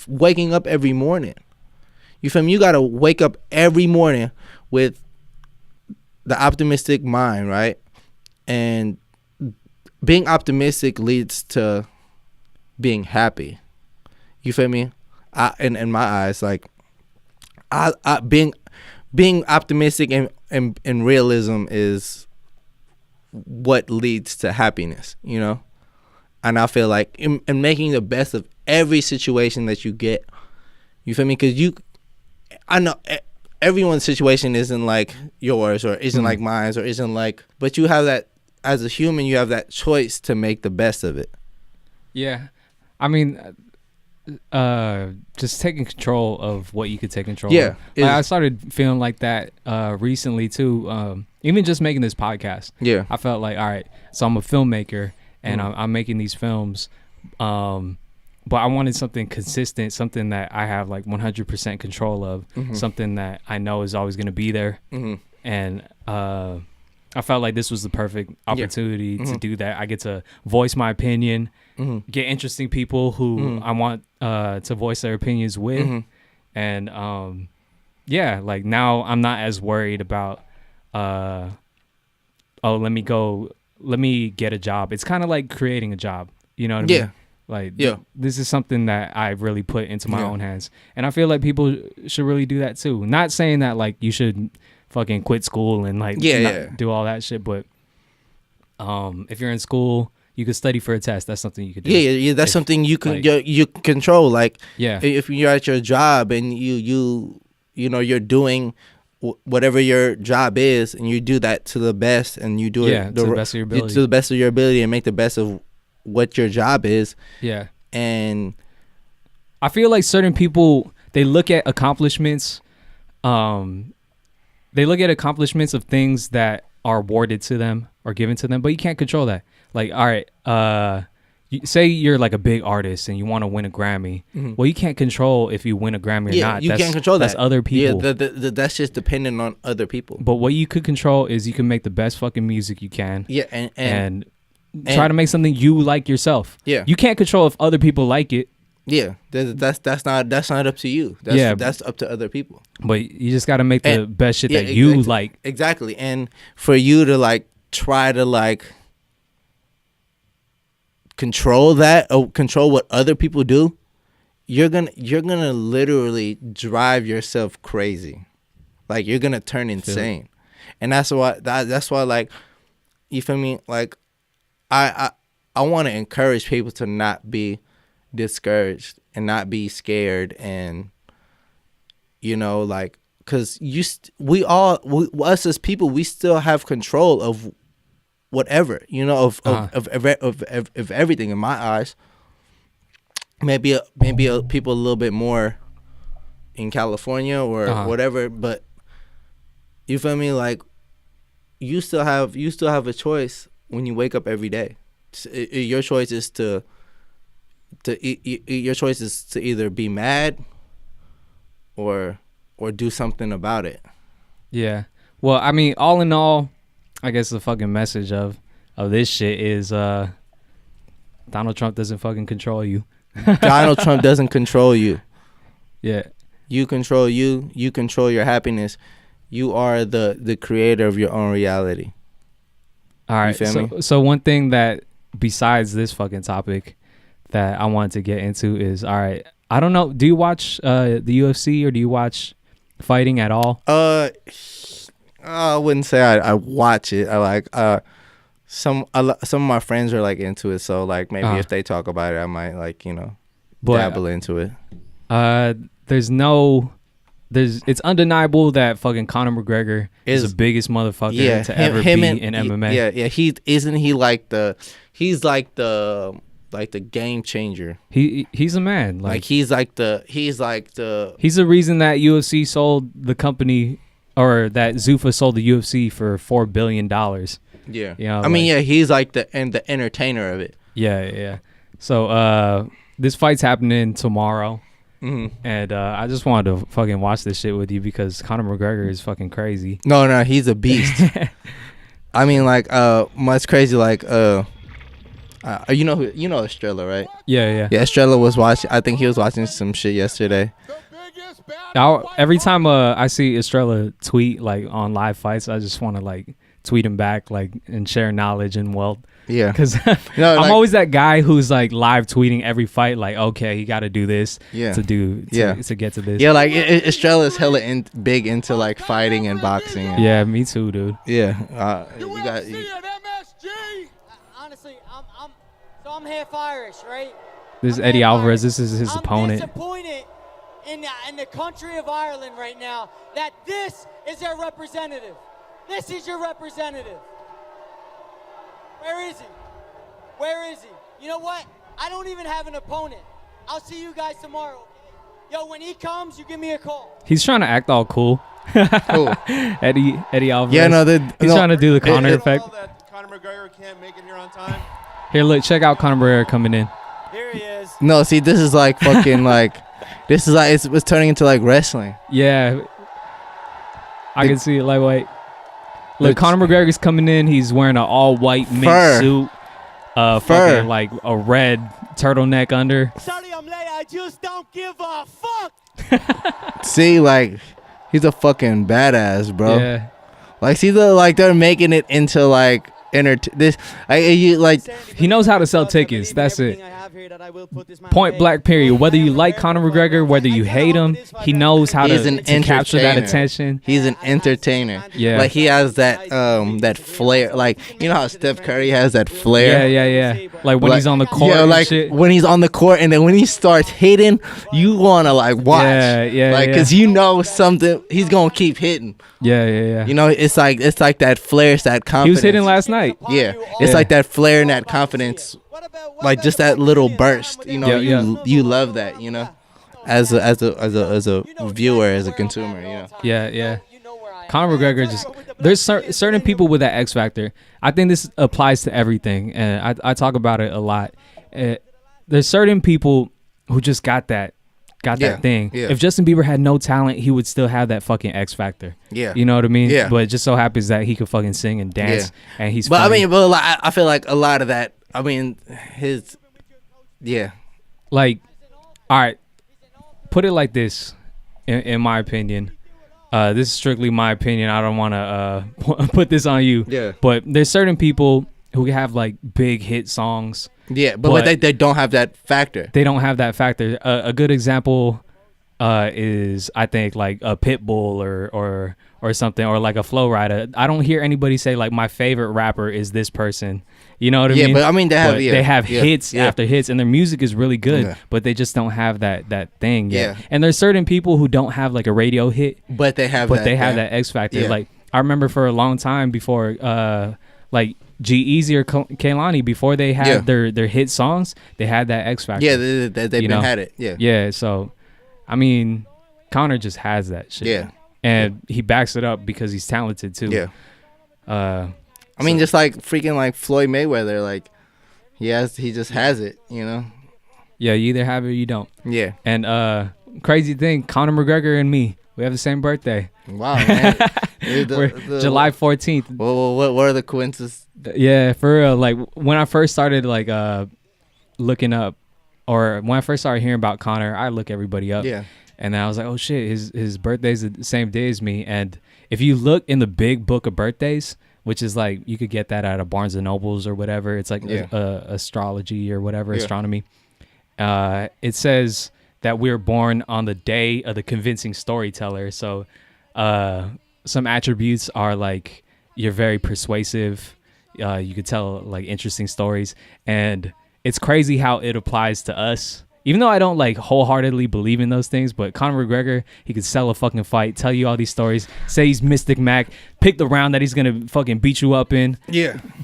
waking up every morning? You feel me? You gotta wake up every morning with the optimistic mind, right? And being optimistic leads to being happy. You feel me? In my eyes, like being optimistic and realism is what leads to happiness, you know? And I feel like in making the best of every situation that you get, you feel me? Because I know everyone's situation isn't like yours, or isn't like mine, or isn't like, but you have that, as a human, you have that choice to make the best of it. Yeah. I mean, just taking control of what you could take control of. Like, I started feeling like that recently too. Even just making this podcast. Yeah. I felt like, all right, so I'm a filmmaker and I'm making these films, but I wanted something consistent, something that I have like 100% control of, something that I know is always going to be there. And I felt like this was the perfect opportunity to do that. I get to voice my opinion, get interesting people who I want to voice their opinions with. And yeah, like now I'm not as worried about, let me get a job. It's kind of like creating a job, you know what I mean? Like, this is something that I really put into my own hands. And I feel like people should really do that too. Not saying that like you should fucking quit school and like do all that shit, but if you're in school, you could study for a test. That's something you could do. Yeah, that's something you can you control. Like, if you're at your job and you know you're doing whatever your job is, and you do that to the best, and you do it to the best of your ability, to the best of your ability, and make the best of what your job is. Yeah. And I feel like certain people, they look at accomplishments, of things that are awarded to them or given to them, but you can't control that. Like, all right, say you're like a big artist and you want to win a Grammy. Well, you can't control if you win a Grammy or not. You can't control that. That's other people. Yeah, that's just dependent on other people. But what you could control is you can make the best fucking music you can. Yeah, and try to make something you like yourself. Yeah. You can't control if other people like it. Yeah, that's not up to you. That's up to other people. But you just got to make the best shit that you like. Exactly. And for you to like try to like control that, or control what other people do, you're gonna literally drive yourself crazy. Like, you're gonna turn insane. And that's why like, you feel me? Like, I want to encourage people to not be discouraged and not be scared, and you know, like, because us as people, we still have control of whatever, of everything in my eyes. Maybe people a little bit more in California or whatever, but you feel me? Like you still have a choice when you wake up every day. Your choice is to either be mad or do something about it. Yeah. Well, I mean, all in all, I guess the fucking message of this shit is Donald Trump doesn't fucking control you. Donald Trump doesn't control you. Yeah. You control you. You control your happiness. You are the creator of your own reality. All right. So one thing that besides this fucking topic that I wanted to get into is, all right, I don't know, do you watch the UFC or do you watch fighting at all? I wouldn't say I watch it. I like some of my friends are like into it, so like maybe if they talk about it, I might like dabble into it. It's undeniable that fucking Conor McGregor is the biggest motherfucker to ever be in MMA. Yeah. He's like the game changer. He's a man. He's the reason that UFC sold the company, or that Zuffa sold the UFC for $4 billion. Yeah. He's like the entertainer of it. Yeah. So this fight's happening tomorrow. Mm-hmm. And I just wanted to fucking watch this shit with you because Conor McGregor is fucking crazy. No, he's a beast. I mean, like, it's crazy. Like, Estrella, right? Yeah. Yeah, Estrella was watching. I think he was watching some shit yesterday. Every time I see Estrella tweet like on live fights, I just want to like tweet him back, like, and share knowledge and wealth. Yeah, because I'm always that guy who's like live tweeting every fight, like, okay, he got to do this to get to this. Yeah, like Estrella's hella big into like fighting and boxing. Yeah, me too, dude. Yeah, Honestly, I'm half Irish, right? This is Eddie Alvarez. This is his opponent. I'm disappointed in the country of Ireland right now that this is their representative. This is your representative. Where is he? Where is he? You know what? I don't even have an opponent. I'll see you guys tomorrow. Yo, when he comes, you give me a call. He's trying to act all cool. Eddie Alvarez. Yeah, he's trying to do the Conor effect. That Conor McGregor can't make it here on time. Here, look, check out Conor McGregor coming in. Here he is. No, see, this is like fucking like, this is like it's turning into like wrestling. Yeah, I can see it. Like, wait. Look, Conor McGregor's coming in. He's wearing an all-white mink suit, fucking like a red turtleneck under. Sorry I'm late. I just don't give a fuck. See, like, he's a fucking badass, bro. Yeah. Like, see, they're making it into like he knows how to sell tickets. That's it. Point blank period. Whether you like Conor McGregor, whether you hate him, he knows how to capture that attention. He's an entertainer. Yeah, like he has that flair. Like, you know how Steph Curry has that flair. Yeah. Like when he's on the court. Yeah, like when he's on the court, and then when he starts hitting, you wanna like watch. Yeah. Like, cause you know something, he's gonna keep hitting. Yeah. You know, it's like that flair, it's that confidence. He was hitting last night. Yeah, it's like that flair and that confidence, like just that little burst. You know, you love that. You know, as a viewer, as a consumer. You know. Yeah. Conor McGregor there's certain people with that X factor. I think this applies to everything, and I talk about it a lot. There's certain people who just got that thing. Yeah. If Justin Bieber had no talent, he would still have that fucking X factor. Yeah. You know what I mean? Yeah. But it just so happens that he could fucking sing and dance, and he's But funny. I feel like a lot of that, like, all right, put it like this, in my opinion. This is strictly my opinion. I don't want to put this on you. Yeah. But there's certain people who have like big hit songs. Yeah, but they don't have that factor. They don't have that factor. A good example is, I think, like a Pitbull or something, or like a Flow Rider. I don't hear anybody say like my favorite rapper is this person. You know what I mean? Yeah, but I mean they have hits after hits, and their music is really good, but they just don't have that thing yet. Yeah. And there's certain people who don't have like a radio hit, but they have that X factor. Yeah. Like, I remember for a long time before, like G-Eazy or Kehlani, before they had their hit songs, they had that X factor. Yeah, they've been had it. Yeah. Yeah. So, I mean, Conor just has that shit. Yeah. And he backs it up because he's talented too. Yeah. I mean, just like freaking like Floyd Mayweather, like he just has it, you know. Yeah, you either have it or you don't. Yeah. And crazy thing, Conor McGregor and me, we have the same birthday. Wow, man. July 14th. What are the coincidences? Yeah, for real. Like when I first started like looking up, or when I first started hearing about Conor, I look everybody up. Yeah. And then I was like, oh shit, his birthday's the same day as me. And if you look in the big book of birthdays, which is like, you could get that out of Barnes and Nobles or whatever. It's like astrology or whatever, astronomy. It says that we're born on the day of the convincing storyteller. So some attributes are like, you're very persuasive. You could tell like interesting stories. And it's crazy how it applies to us. Even though I don't like wholeheartedly believe in those things, but Conor McGregor, he could sell a fucking fight, tell you all these stories, say he's Mystic Mac, pick the round that he's gonna fucking beat you up in,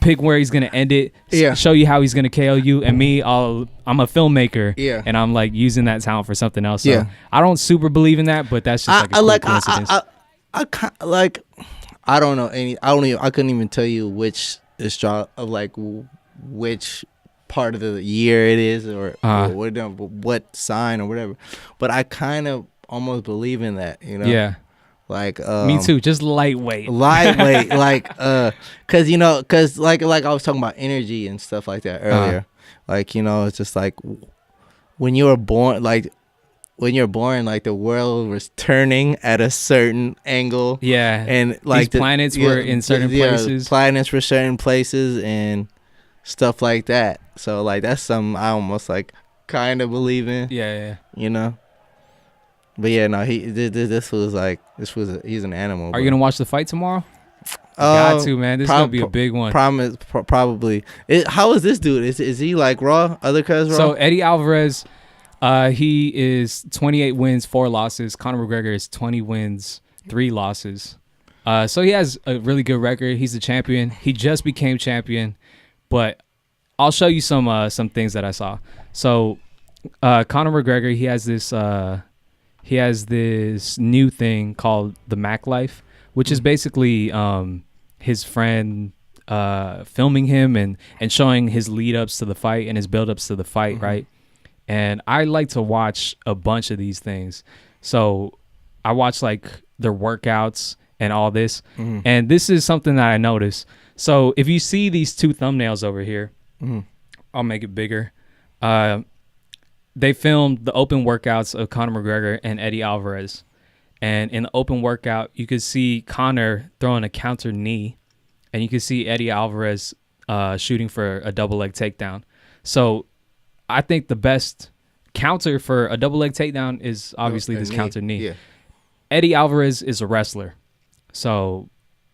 pick where he's gonna end it, show you how he's gonna KO you. And me, I'm a filmmaker, and I'm like using that talent for something else. So I don't super believe in that, but that's just like a cool coincidence. I don't know I couldn't even tell you which which part of the year it is or what sign or whatever, but I kind of almost believe in that, you know. Like me too, just lightweight like because like I was talking about energy and stuff like that earlier. Like, you know, it's just like when you're born, like the world was turning at a certain angle, and like these planets were in certain places, planets were certain places and stuff like that. So like that's something I almost like kind of believe in. You know. But yeah, no, he's an animal. Are you gonna watch the fight tomorrow? Got to, man. This is gonna be a big one. Probably. How is this dude? Is he like Raw? Other cuz Raw? So Eddie Alvarez, he is 28 wins, 4 losses. Conor McGregor is 20 wins, 3 losses. So he has a really good record. He's the champion. He just became champion. But I'll show you some things that I saw. So Conor McGregor, he has this new thing called the Mac Life, which is basically his friend filming him and showing his lead ups to the fight and his build ups to the fight, right? And I like to watch a bunch of these things. So I watch like their workouts and all this. And this is something that I noticed. So if you see these 2 thumbnails over here, I'll make it bigger. They filmed the open workouts of Conor McGregor and Eddie Alvarez. And in the open workout, you could see Conor throwing a counter knee, and you could see Eddie Alvarez shooting for a double leg takedown. So I think the best counter for a double leg takedown is obviously this counter knee. Yeah. Eddie Alvarez is a wrestler. So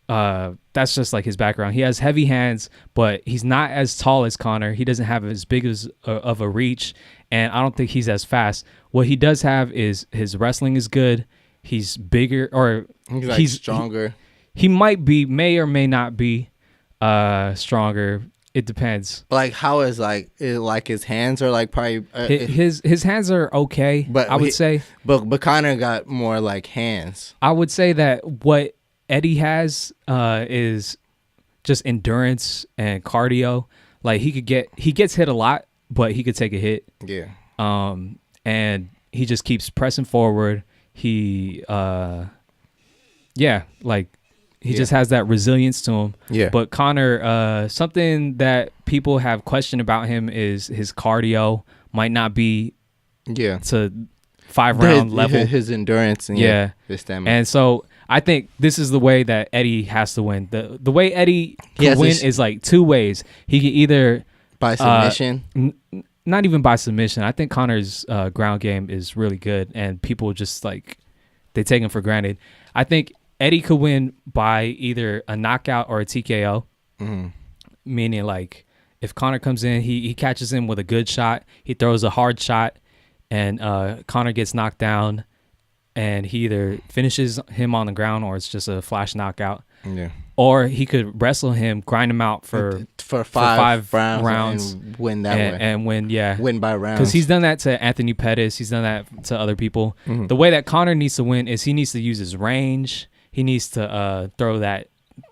that's just like his background. He has heavy hands, but he's not as tall as Conor. He doesn't have as big of a reach, and I don't think he's as fast. What he does have is his wrestling is good. He's bigger, or he's stronger. He may or may not be stronger. It depends. Like how is like his hands are like probably his hands are okay, but I would say. But Conor got more like hands. I would say that what Eddie has is just endurance and cardio. Like he gets hit a lot, but he could take a hit. Yeah. And he just keeps pressing forward. He just has that resilience to him. Yeah. But Conor, something that people have questioned about him is his cardio might not be to 5-round level. His endurance and his stamina. And so I think this is the way that Eddie has to win. The way Eddie can win is like 2 ways. He can either by submission. Not even by submission. I think Conor's ground game is really good, and people just like they take him for granted. I think Eddie could win by either a knockout or a TKO. Meaning like if Conor comes in, he catches him with a good shot, he throws a hard shot, and Conor gets knocked down, and he either finishes him on the ground or it's just a flash knockout. Yeah. or he could wrestle him, grind him out for five rounds and win that way. And win by rounds. Because he's done that to Anthony Pettis. He's done that to other people. Mm-hmm. The way that Conor needs to win is he needs to use his range. He needs to throw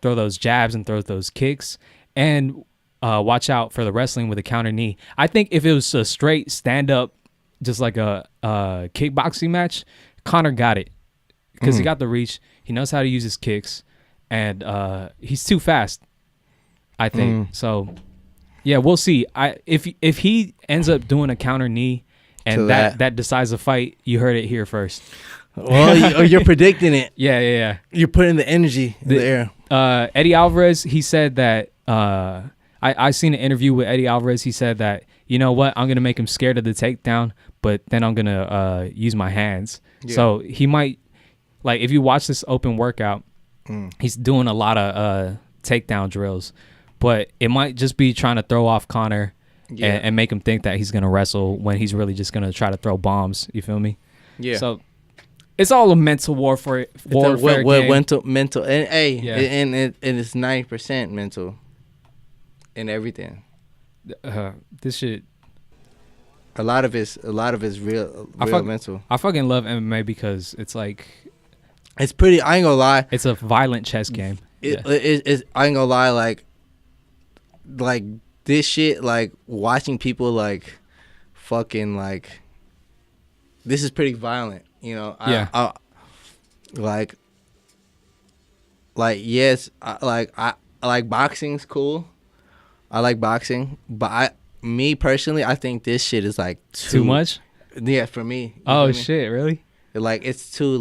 those jabs and throw those kicks, and watch out for the wrestling with a counter knee. I think if it was a straight stand up, just like a kickboxing match, Conor got it because he got the reach. He knows how to use his kicks, and he's too fast, I think. So, yeah, we'll see. If he ends up doing a counter knee, and that decides the fight, you heard it here first. Well, you're predicting it. Yeah. You're putting the energy in the air. Eddie Alvarez, he said that. I seen an interview with Eddie Alvarez. He said that, you know what, I'm gonna make him scared of the takedown, but then I'm gonna use my hands. Yeah. So he might, like, if you watch this open workout, he's doing a lot of takedown drills, but it might just be trying to throw off Conor and make him think that he's gonna wrestle when he's really just gonna try to throw bombs. You feel me? Yeah. So it's all a mental warfare game. Mental, and and it's 90% mental. In everything, this shit. A lot of it's real mental. I fucking love MMA because it's like, it's pretty. I ain't gonna lie. It's a violent chess game. I ain't gonna lie. Like this shit. Like watching people like, fucking like. This is pretty violent, you know. Yeah. Like yes. I like boxing's cool. I like boxing, but me personally, I think this shit is like too much. Yeah, for me. Oh shit, really? Like it's too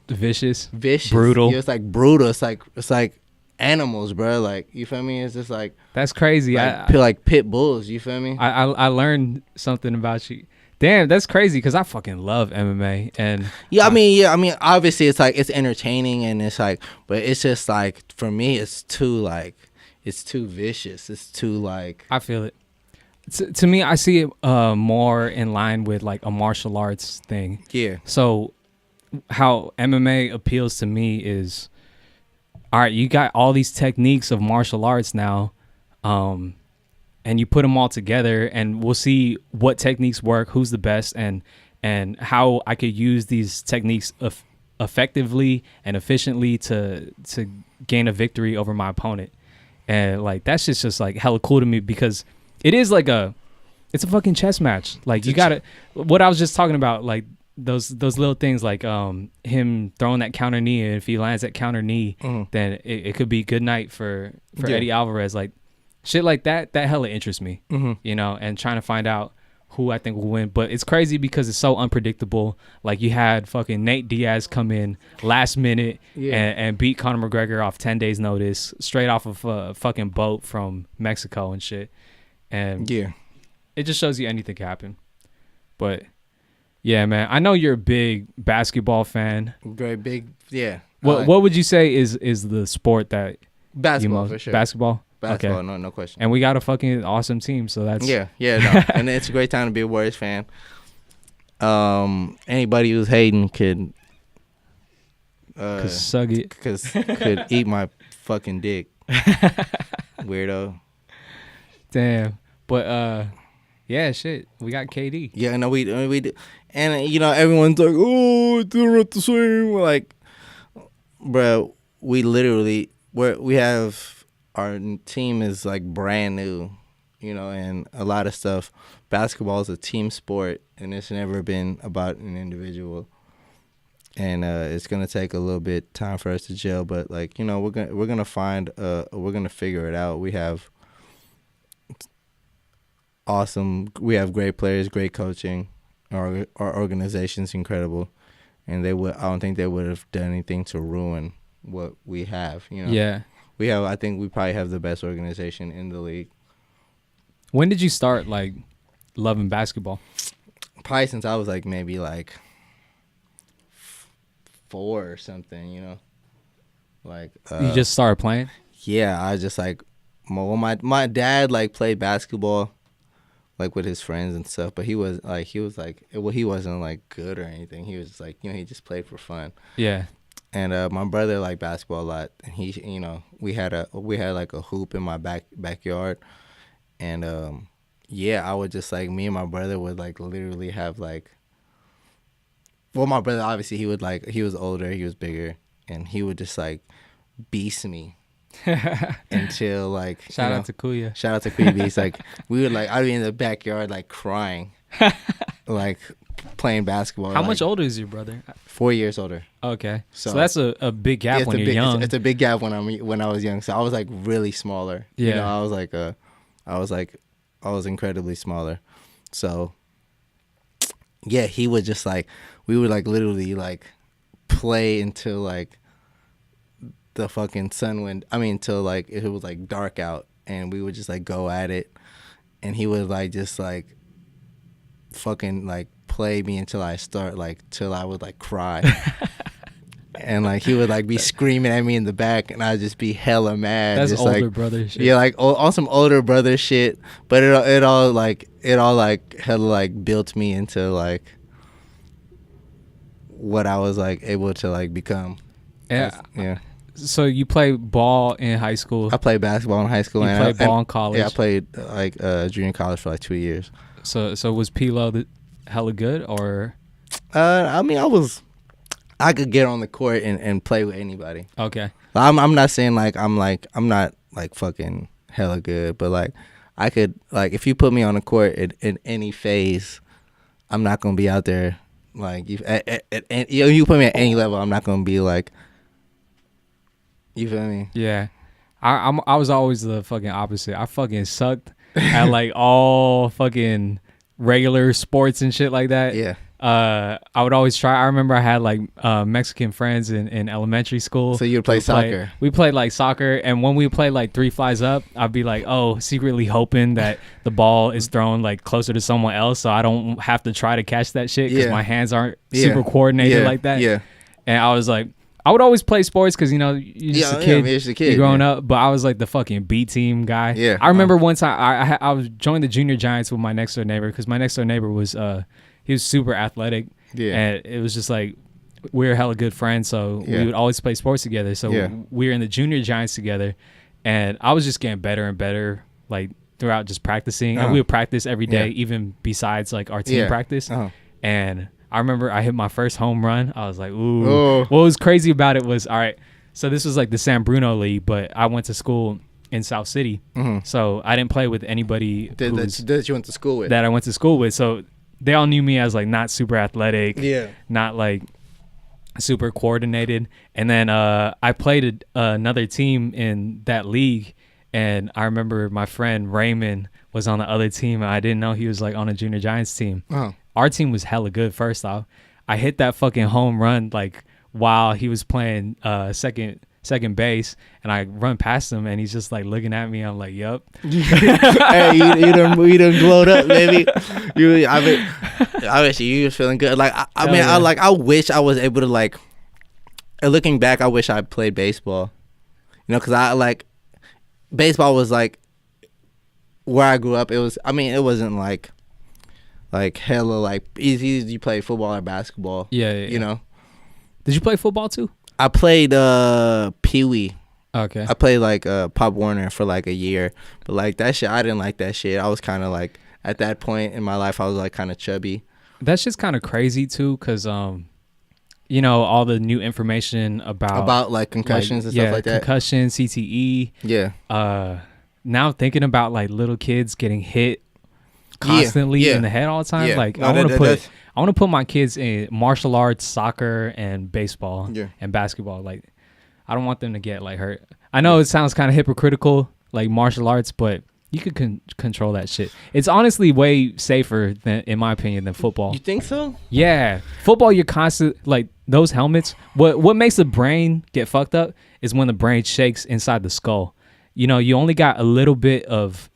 vicious, brutal. Yeah, it's like brutal. It's like animals, bro. Like, you feel me? It's just like, that's crazy. Like pit bulls. You feel me? I learned something about you. Damn, that's crazy because I fucking love MMA. And I mean, obviously it's like, it's entertaining and it's like, but it's just like, for me, it's too vicious. It's too like, I feel it. To me, I see it more in line with like a martial arts thing. Yeah. So how MMA appeals to me is, all right, you got all these techniques of martial arts now, and you put them all together, and we'll see what techniques work, who's the best, and how I could use these techniques effectively and efficiently to gain a victory over my opponent. And like, that's just like hella cool to me because it is like it's a fucking chess match. Like, you gotta, what I was just talking about, like those little things, like him throwing that counter knee, and if he lands that counter knee, then it could be good night for Eddie Alvarez. Like, shit like that hella interests me, you know, and trying to find out who I think will win. But it's crazy because it's so unpredictable. Like, you had fucking Nate Diaz come in last minute and beat Conor McGregor off 10 days notice, straight off of a fucking boat from Mexico and shit. And it just shows you anything can happen. But yeah, man, I know you're a big basketball fan. Very big, yeah. What would you say is the sport that basketball, for sure. Basketball? Basketball, okay. No question. And we got a fucking awesome team, so that's no. And it's a great time to be a Warriors fan. Anybody who's hating could suck it, could eat my fucking dick, weirdo. Damn, but yeah, shit, we got KD. Yeah, no, we do, and you know, everyone's like, oh, they're not the same. We're like, bro, we literally we have. Our team is like brand new, you know, and a lot of stuff. Basketball is a team sport, and it's never been about an individual. And it's gonna take a little bit time for us to gel, but like, you know, we're gonna figure it out. We have great players, great coaching. Our organization's incredible, and I don't think they would have done anything to ruin what we have, you know. Yeah. I think we probably have the best organization in the league. When did you start like loving basketball? Probably since I was like maybe like 4 or something, you know. Like you just started playing? Yeah, I just like my dad like played basketball like with his friends and stuff, but he wasn't like he wasn't like good or anything. He was just like, you know, he just played for fun. Yeah. And my brother liked basketball a lot. And he, you know, we had like a hoop in my backyard, and yeah, I would just like me and my brother would like literally have like. Well, my brother obviously he was older, he was bigger, and he would just like beast me until like Shout out to Kuya. Shout out to Kuya Beast. Like we would like I'd be in the backyard like crying, like playing basketball. How like, much older is your brother? 4 years older. Okay, so So- that's a big gap when you're young. It's a big gap when I was young. So I was like really smaller. Yeah. You know, I was incredibly smaller. So yeah, he would just like we would like literally like play until like the fucking sun went. I mean, till like it was like dark out, and we would just like go at it, and he would like just like fucking like play me until I start like till I would like cry. And like he would like be screaming at me in the back, and I'd just be hella mad. That's just, older like, brother shit. Yeah, like all some older brother shit. But it all like hella like built me into like what I was like able to like become. Yeah. Yeah. So you play ball in high school. I played basketball in high school. You and played ball in college. Yeah, I played like junior college for like 2 years. So was Pilo hella good or? I mean, I could get on the court and play with anybody. Okay. I'm not saying like I'm not like fucking hella good, but like I could like if you put me on the court in any phase, I'm not gonna be out there like you put me at any level, I'm not gonna be like. You feel me? Yeah. I was always the fucking opposite. I fucking sucked at like all fucking regular sports and shit like that. Yeah. I would always try. I remember I had like Mexican friends in elementary school. So you'd play soccer. We played like soccer, and when we played like 3 flies up, I'd be like, secretly hoping that the ball is thrown like closer to someone else, so I don't have to try to catch that shit because my hands aren't super coordinated like that. Yeah. And I was like, I would always play sports because, you know, you're just a kid. You're just a kid. You're growing up. But I was like the fucking B team guy. Yeah. I remember one time I was joined the junior giants with my next door neighbor because my next door neighbor was he was super athletic. Yeah. And it was just like we were hella good friends. So we would always play sports together. So we were in the junior giants together. And I was just getting better and better like throughout just practicing. And we would practice every day, even besides like our team practice. And I remember I hit my first home run. I was like, ooh. Oh. What was crazy about it was, all right, so this was like the San Bruno League, but I went to school in South City. Mm-hmm. So I didn't play with anybody that you went to school with. that I went to school with. So they all knew me as like not super athletic, not like super coordinated. And then I played another team in that league. And I remember my friend Raymond was on the other team. And I didn't know he was like on a junior giants team. Our team was hella good. First off, I hit that fucking home run like while he was playing second base, and I run past him, and he's just like looking at me. I'm like, "Yup." Hey, you done glowed up, baby. I wish you was feeling good. Like I mean, yeah. I wish I was able to like. Looking back, I wish I played baseball. You know, because I like baseball was like where I grew up. It was. I mean, it wasn't like hella like easy as you play football or basketball. Yeah. You know. Did you play football too? I played Pee Wee. Okay. I played like Pop Warner for like a year, but like that shit, I didn't like that shit. I was kind of like at that point in my life, I was like kind of chubby. That's just kind of crazy too, cause you know, all the new information about like concussions and stuff like that. Concussion, CTE. Yeah. Now thinking about like little kids getting hit constantly in the head all the time. Yeah. Like No, I want to put my kids in martial arts, soccer, and baseball and basketball. Like I don't want them to get like hurt. I know it sounds kind of hypocritical, like martial arts, but you could control that shit. It's honestly way safer than, in my opinion, than football. You think so? Yeah, football, you're constant like those helmets. What makes the brain get fucked up is when the brain shakes inside the skull. You know, you only got a little bit of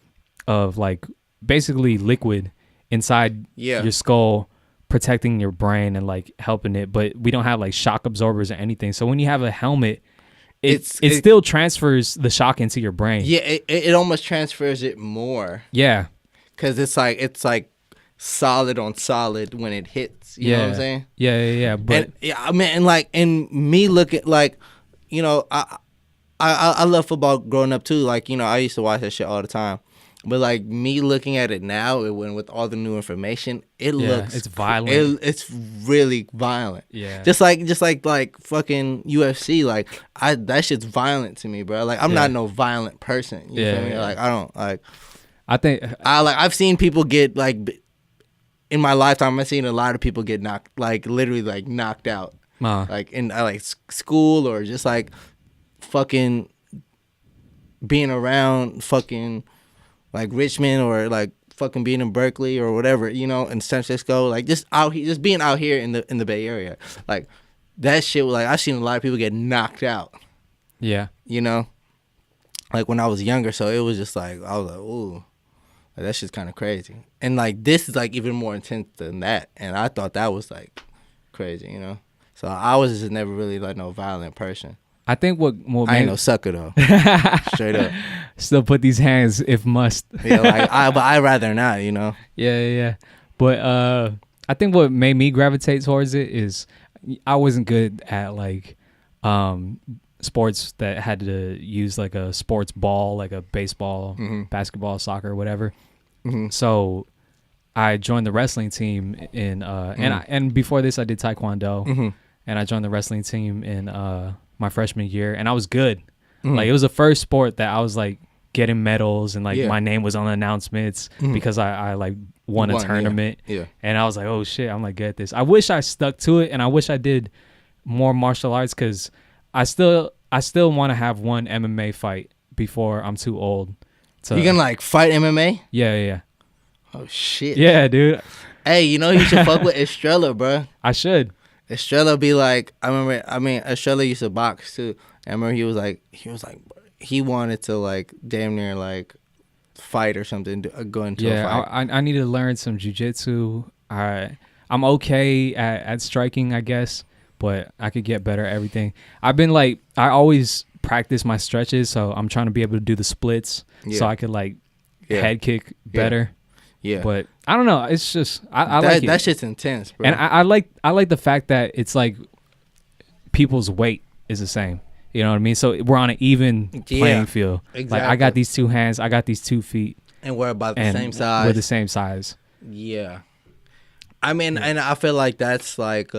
like basically liquid inside your skull protecting your brain and like helping it, but we don't have like shock absorbers or anything. So when you have a helmet, it still transfers the shock into your brain. Yeah, it almost transfers it more. Yeah, because it's like solid on solid when it hits. You know what I'm saying? Yeah. But And, yeah, I mean, and like, and me looking like, you know, I love football growing up too. Like, you know, I used to watch that shit all the time. But like me looking at it now, with all the new information, it looks it's violent. It's really violent. Yeah. Just like fucking UFC. Like that shit's violent to me, bro. Like I'm not no violent person. You feel me? Yeah. Like I don't like. I think I've seen people get like in my lifetime. I've seen a lot of people get literally knocked out. Like in like school or just like fucking being around fucking like Richmond or like fucking being in Berkeley or whatever, you know, in San Francisco, like just out here, just being out here in the Bay Area, like that shit. Like I've seen a lot of people get knocked out. Yeah. You know, like when I was younger, so it was just like I was like, ooh, like, that shit's kind of crazy. And like this is like even more intense than that, and I thought that was like crazy, you know. So I was just never really like no violent person. I think what I ain't no sucker though. Straight up. Still put these hands if must. Yeah, like but I'd rather not, you know. Yeah. But I think what made me gravitate towards it is I wasn't good at like sports that had to use like a sports ball, like a baseball, basketball, soccer, whatever. So I joined the wrestling team in and before this I did taekwondo, and I joined the wrestling team in my freshman year, and I was good. Like it was the first sport that I was like getting medals and like my name was on the announcements because I like won a tournament. Yeah. And I was like, oh shit, I'm like good at this. I wish I stuck to it, and I wish I did more martial arts because I still want to have one MMA fight before I'm too old. You can like fight MMA? Yeah. Oh shit. Yeah, dude. Hey, you know you should fuck with Estrella, bro. I should. Estrella be like, Estrella used to box too. I remember he was like, he wanted to like damn near like fight or something, go into a fight. I need to learn some jiu-jitsu. I'm okay at striking, I guess, but I could get better at everything. I've been like, I always practice my stretches, so I'm trying to be able to do the splits so I could like head kick better. Yeah. But I don't know. It's just I like it. That shit's intense, bro. And I like the fact that it's like people's weight is the same. You know what I mean? So we're on an even playing field. Exactly. Like I got these 2 hands, I got these 2 feet. And we're about the same size. We're the same size. Yeah. I mean, and I feel like that's like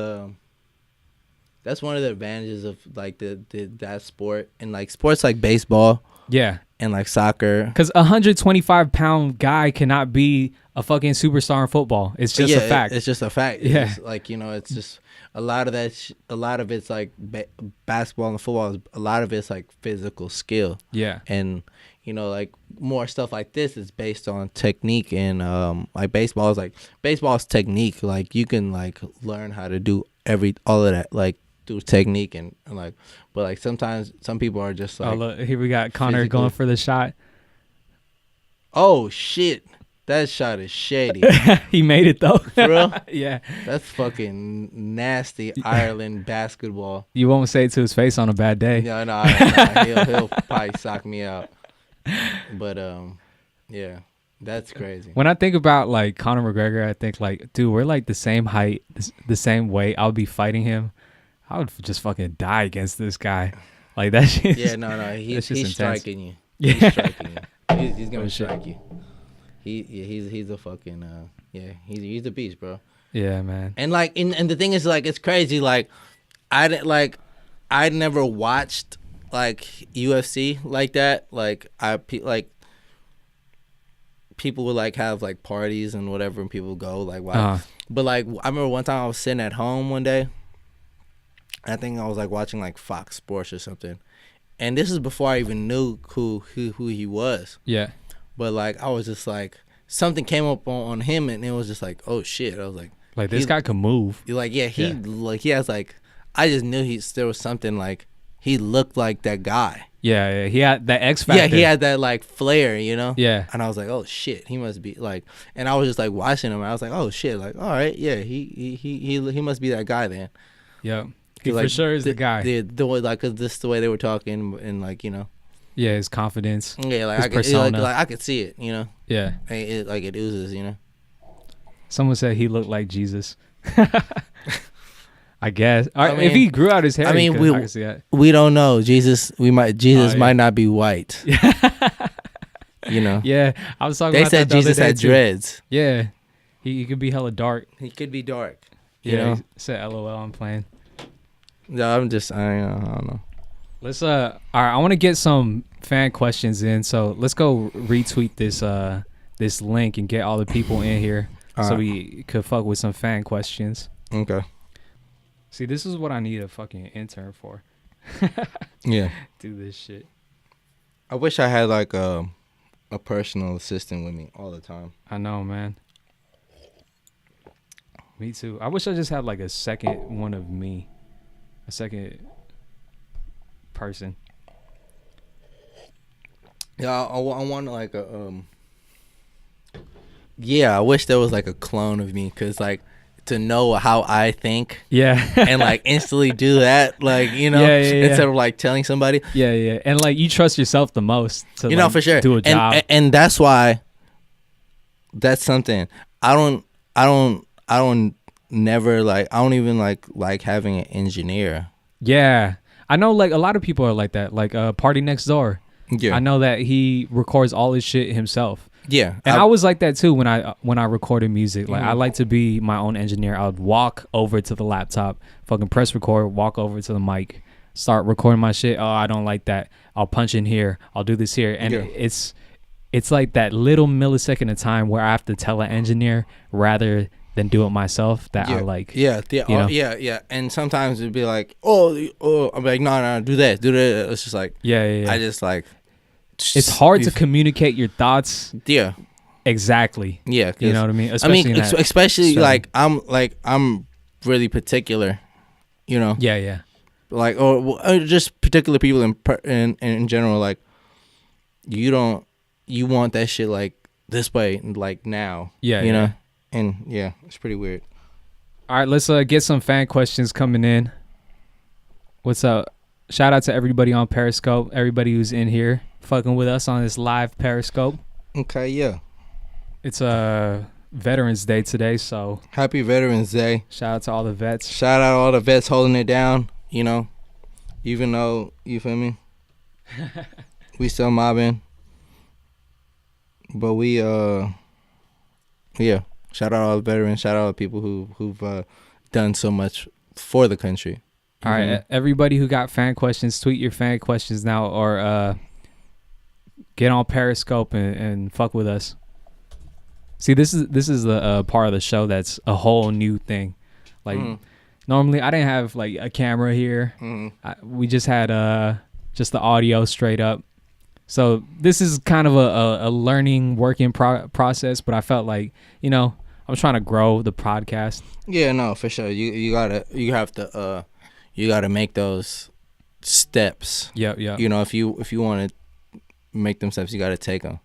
that's one of the advantages of like that sport, and like sports like baseball. Yeah. And like soccer. Because 125-pound guy cannot be a fucking superstar in football. It's just a fact. It's just a fact. Yeah. It's like, you know, it's just a lot of that. A lot of it's like basketball and football. A lot of it's like physical skill. Yeah. And you know, like more stuff like this is based on technique, and like baseball is technique. Like you can like learn how to do all of that like through technique and like, but like sometimes some people are just like, oh look, here we got Connor going for the shot. Oh shit, that shot is shady. He made it though. For real? Yeah. That's fucking nasty Ireland basketball. You won't say it to his face on a bad day. No, he'll probably sock me out. But yeah, that's crazy. When I think about like Conor McGregor, I think like, dude, we're like the same height, the same weight. I'll be fighting him. I would just fucking die against this guy. Like that shit. Yeah, no, he's striking you. Yeah. He's striking you. He's gonna strike you. He's a fucking he's a beast, bro. Yeah, man. And like, and the thing is, like, it's crazy. Like, I never watched like UFC like that. Like people would like have like parties and whatever, and people go like, wow. But like, I remember one time I was sitting at home one day. I think I was like watching like Fox Sports or something, and this is before I even knew who he was. Yeah. But like, I was just like, something came up on him, and it was just like, oh shit. I was like this guy can move. Like, yeah, he has like, I just knew there was something like, he looked like that guy. Yeah, he had that X factor. Yeah, he had that like flair, you know. Yeah. And I was like, oh shit, he must be like, and I was just like watching him, and I was like, oh shit, like, all right, yeah, he must be that guy then. Yeah. He like, for sure is the guy. The way, like, cause this is the way they were talking, and like, you know. Yeah, his confidence. Yeah, like his persona. Like I could see it, you know. Yeah. It oozes, you know. Someone said he looked like Jesus. I guess. I mean- if he grew out his hair, I mean, I can see that. we don't know. Jesus yeah. might not be white. You know. Yeah, I was talking They about said that the other Jesus day, had too. dreads. Yeah, he could be hella dark. He could be dark. Yeah, You know. he said LOL. I'm playing. No, I don't know. Let's all right. I want to get some fan questions in, so let's go retweet this link and get all the people in here so we could fuck with some fan questions. Okay. See, this is what I need a fucking intern for. Yeah. Do this shit. I wish I had like a personal assistant with me all the time. I know, man. Me too. I wish I just had like a second one of me. A second person. Yeah, I want like a Yeah, I wish there was like a clone of me, cause like to know how I think. Yeah. And like instantly do that, like, you know, instead of like telling somebody. Yeah. And like you trust yourself the most to, you know, like, for sure do a job. and that's why that's something I don't never like. I don't even like having an engineer. Yeah. I know like a lot of people are like that. Like Party Next Door. Yeah. I know that he records all his shit himself. Yeah. And I was like that too when I recorded music. Like I Mm-hmm. like to be my own engineer. I would walk over to the laptop, fucking press record, walk over to the mic, start recording my shit. Oh, I don't like that. I'll punch in here. I'll do this here. And it's like that little millisecond of time where I have to tell an engineer rather than do it myself that I like. Yeah. you know? Yeah. And sometimes it'd be like, oh, I'm like, no, do that. It's just like, Yeah. I just like. It's hard to communicate your thoughts. Yeah. Exactly. Yeah. You know what I mean? Especially I'm really particular, you know. Yeah. Like or just particular people in general. Like you want that shit like this way, like now. Yeah. You know, and yeah, it's pretty weird. All right, let's get some fan questions coming in. What's up? Shout out to everybody on Periscope, everybody who's in here fucking with us on this live Periscope. Okay, yeah. It's Veterans Day today, so happy Veterans Day. Shout out to all the vets. Shout out to all the vets holding it down, you know. Even though, you feel me? We still mobbing. But we yeah. Shout out all the veterans, shout out all the people who've done so much for the country. All right, everybody who got fan questions, tweet your fan questions now or get on Periscope and fuck with us. See, this is the part of the show that's a whole new thing. Like normally I didn't have like a camera here. We just had just the audio straight up. So this is kind of a learning working process, but I felt like, you know, I'm trying to grow the podcast. Yeah, no, for sure. You gotta make those steps. Yeah. You know, if you want to make them steps, you gotta take them.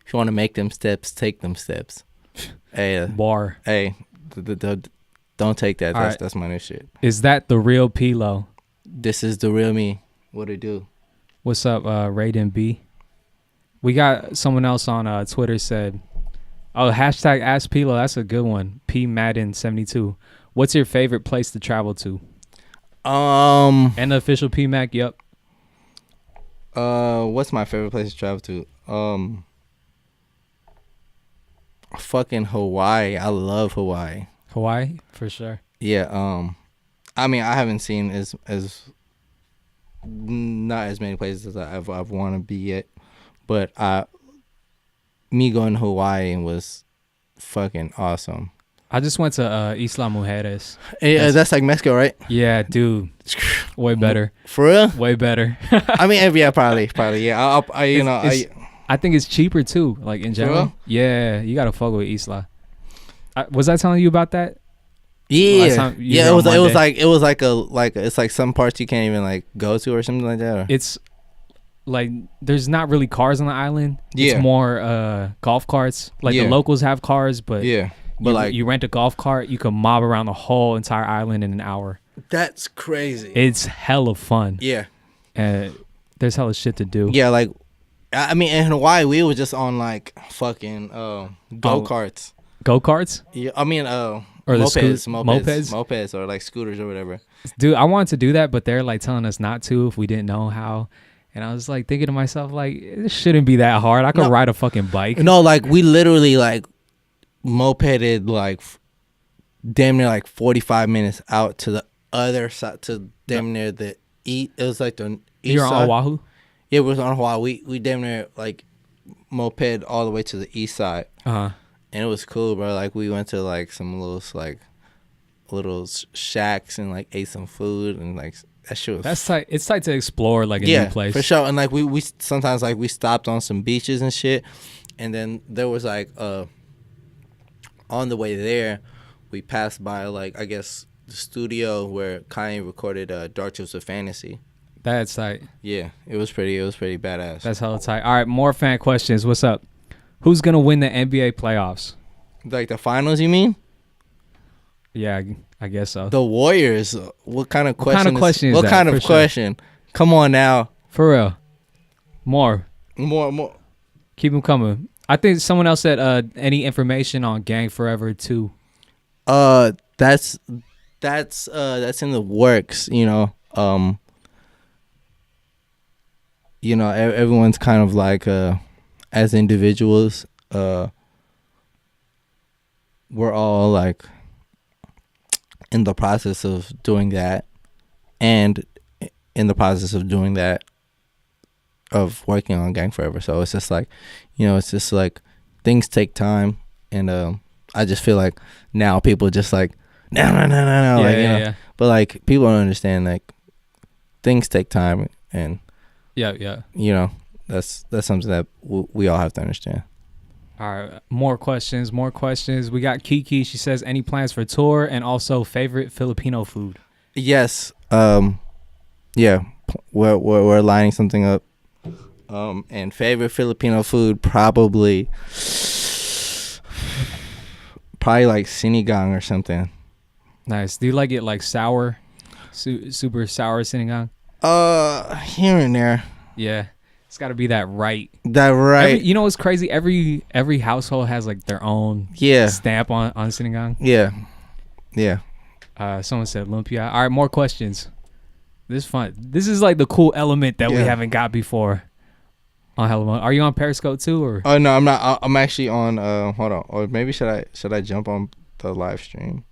If you want to make them steps, take them steps. Hey, bar. Hey, don't take that. All right. That's my new shit. Is that the real P-Lo? This is the real me. What it do? What's up, Raiden B? We got someone else on Twitter said, oh, hashtag Ask P-Lo. That's a good one. P Madden 72. What's your favorite place to travel to? And the official Pmac. Yep. What's my favorite place to travel to? Fucking Hawaii. I love Hawaii. Hawaii for sure. Yeah. I mean, I haven't seen as not as many places as I've want to be yet, but me going to Hawaii was fucking awesome. I just went to Isla Mujeres. Yeah, that's like Mexico, right? Yeah, dude. Way better. For real? Way better. I mean, yeah, probably. Yeah, I think it's cheaper too. Like in general. real? Yeah, you gotta fuck with Isla. Was I telling you about that? Yeah, yeah. It was like it's like some parts you can't even like go to or something like that. Or? It's like there's not really cars on the island. Yeah. It's more golf carts. Like the locals have cars, but yeah. But you rent a golf cart, you can mob around the whole entire island in an hour. That's crazy. It's hella fun. Yeah. And there's hella shit to do. Yeah, like I mean in Hawaii we were just on like fucking go-karts. Go karts? Yeah, I mean, Or the mopeds, or like scooters or whatever. Dude, I wanted to do that, but they're like telling us not to if we didn't know how. And I was like thinking to myself, like, it shouldn't be that hard. I could ride a fucking bike. No, like we literally like mopeded like damn near like 45 minutes out to the other side, to damn near the east. It was like the east You're side. on Oahu? Yeah, it was on Hawaii. We damn near like moped all the way to the east side. Uh-huh. And it was cool, bro. Like we went to like some little shacks and like ate some food, and like that shit was. That's tight. It's tight to explore like a new place. For sure. And like we sometimes like we stopped on some beaches and shit, and then there was like on the way there, we passed by like I guess the studio where Kanye recorded Dark Tools of Fantasy. That's tight. Yeah, it was pretty badass. That's hella tight. All right, more fan questions. What's up? Who's gonna win the NBA playoffs? Like the finals, you mean? Yeah, I guess so. The Warriors. What kind of question? What kind of question is what that? kind of For question? Come on now. For real. More. Keep them coming. I think someone else said any information on Gang Forever 2. That's in the works, you know. Everyone's kind of like as individuals, we're all like in the process of doing that, and in the process of doing that, of working on Gang Forever. So it's just like, it's just like things take time, and I just feel like now people just like no, Yeah. but like people don't understand like things take time, and Yeah. that's something that we all have to understand. All right, more questions. We got Kiki. She says, any plans for tour, and also favorite Filipino food? Yes. Yeah. We're lining something up. And favorite Filipino food, probably like sinigang or something. Nice. Do you like it like sour? Super sour sinigang? Here and there. Yeah. It's got to be that right. You know what's crazy? Every household has like their own stamp on sinigang. Yeah. Someone said lumpia. All right, more questions. This is fun. This is like the cool element that we haven't got before on Hello Mo. Are you on Periscope too, or? Oh no, I'm not. I'm actually on. Hold on. Or maybe should I jump on the live stream?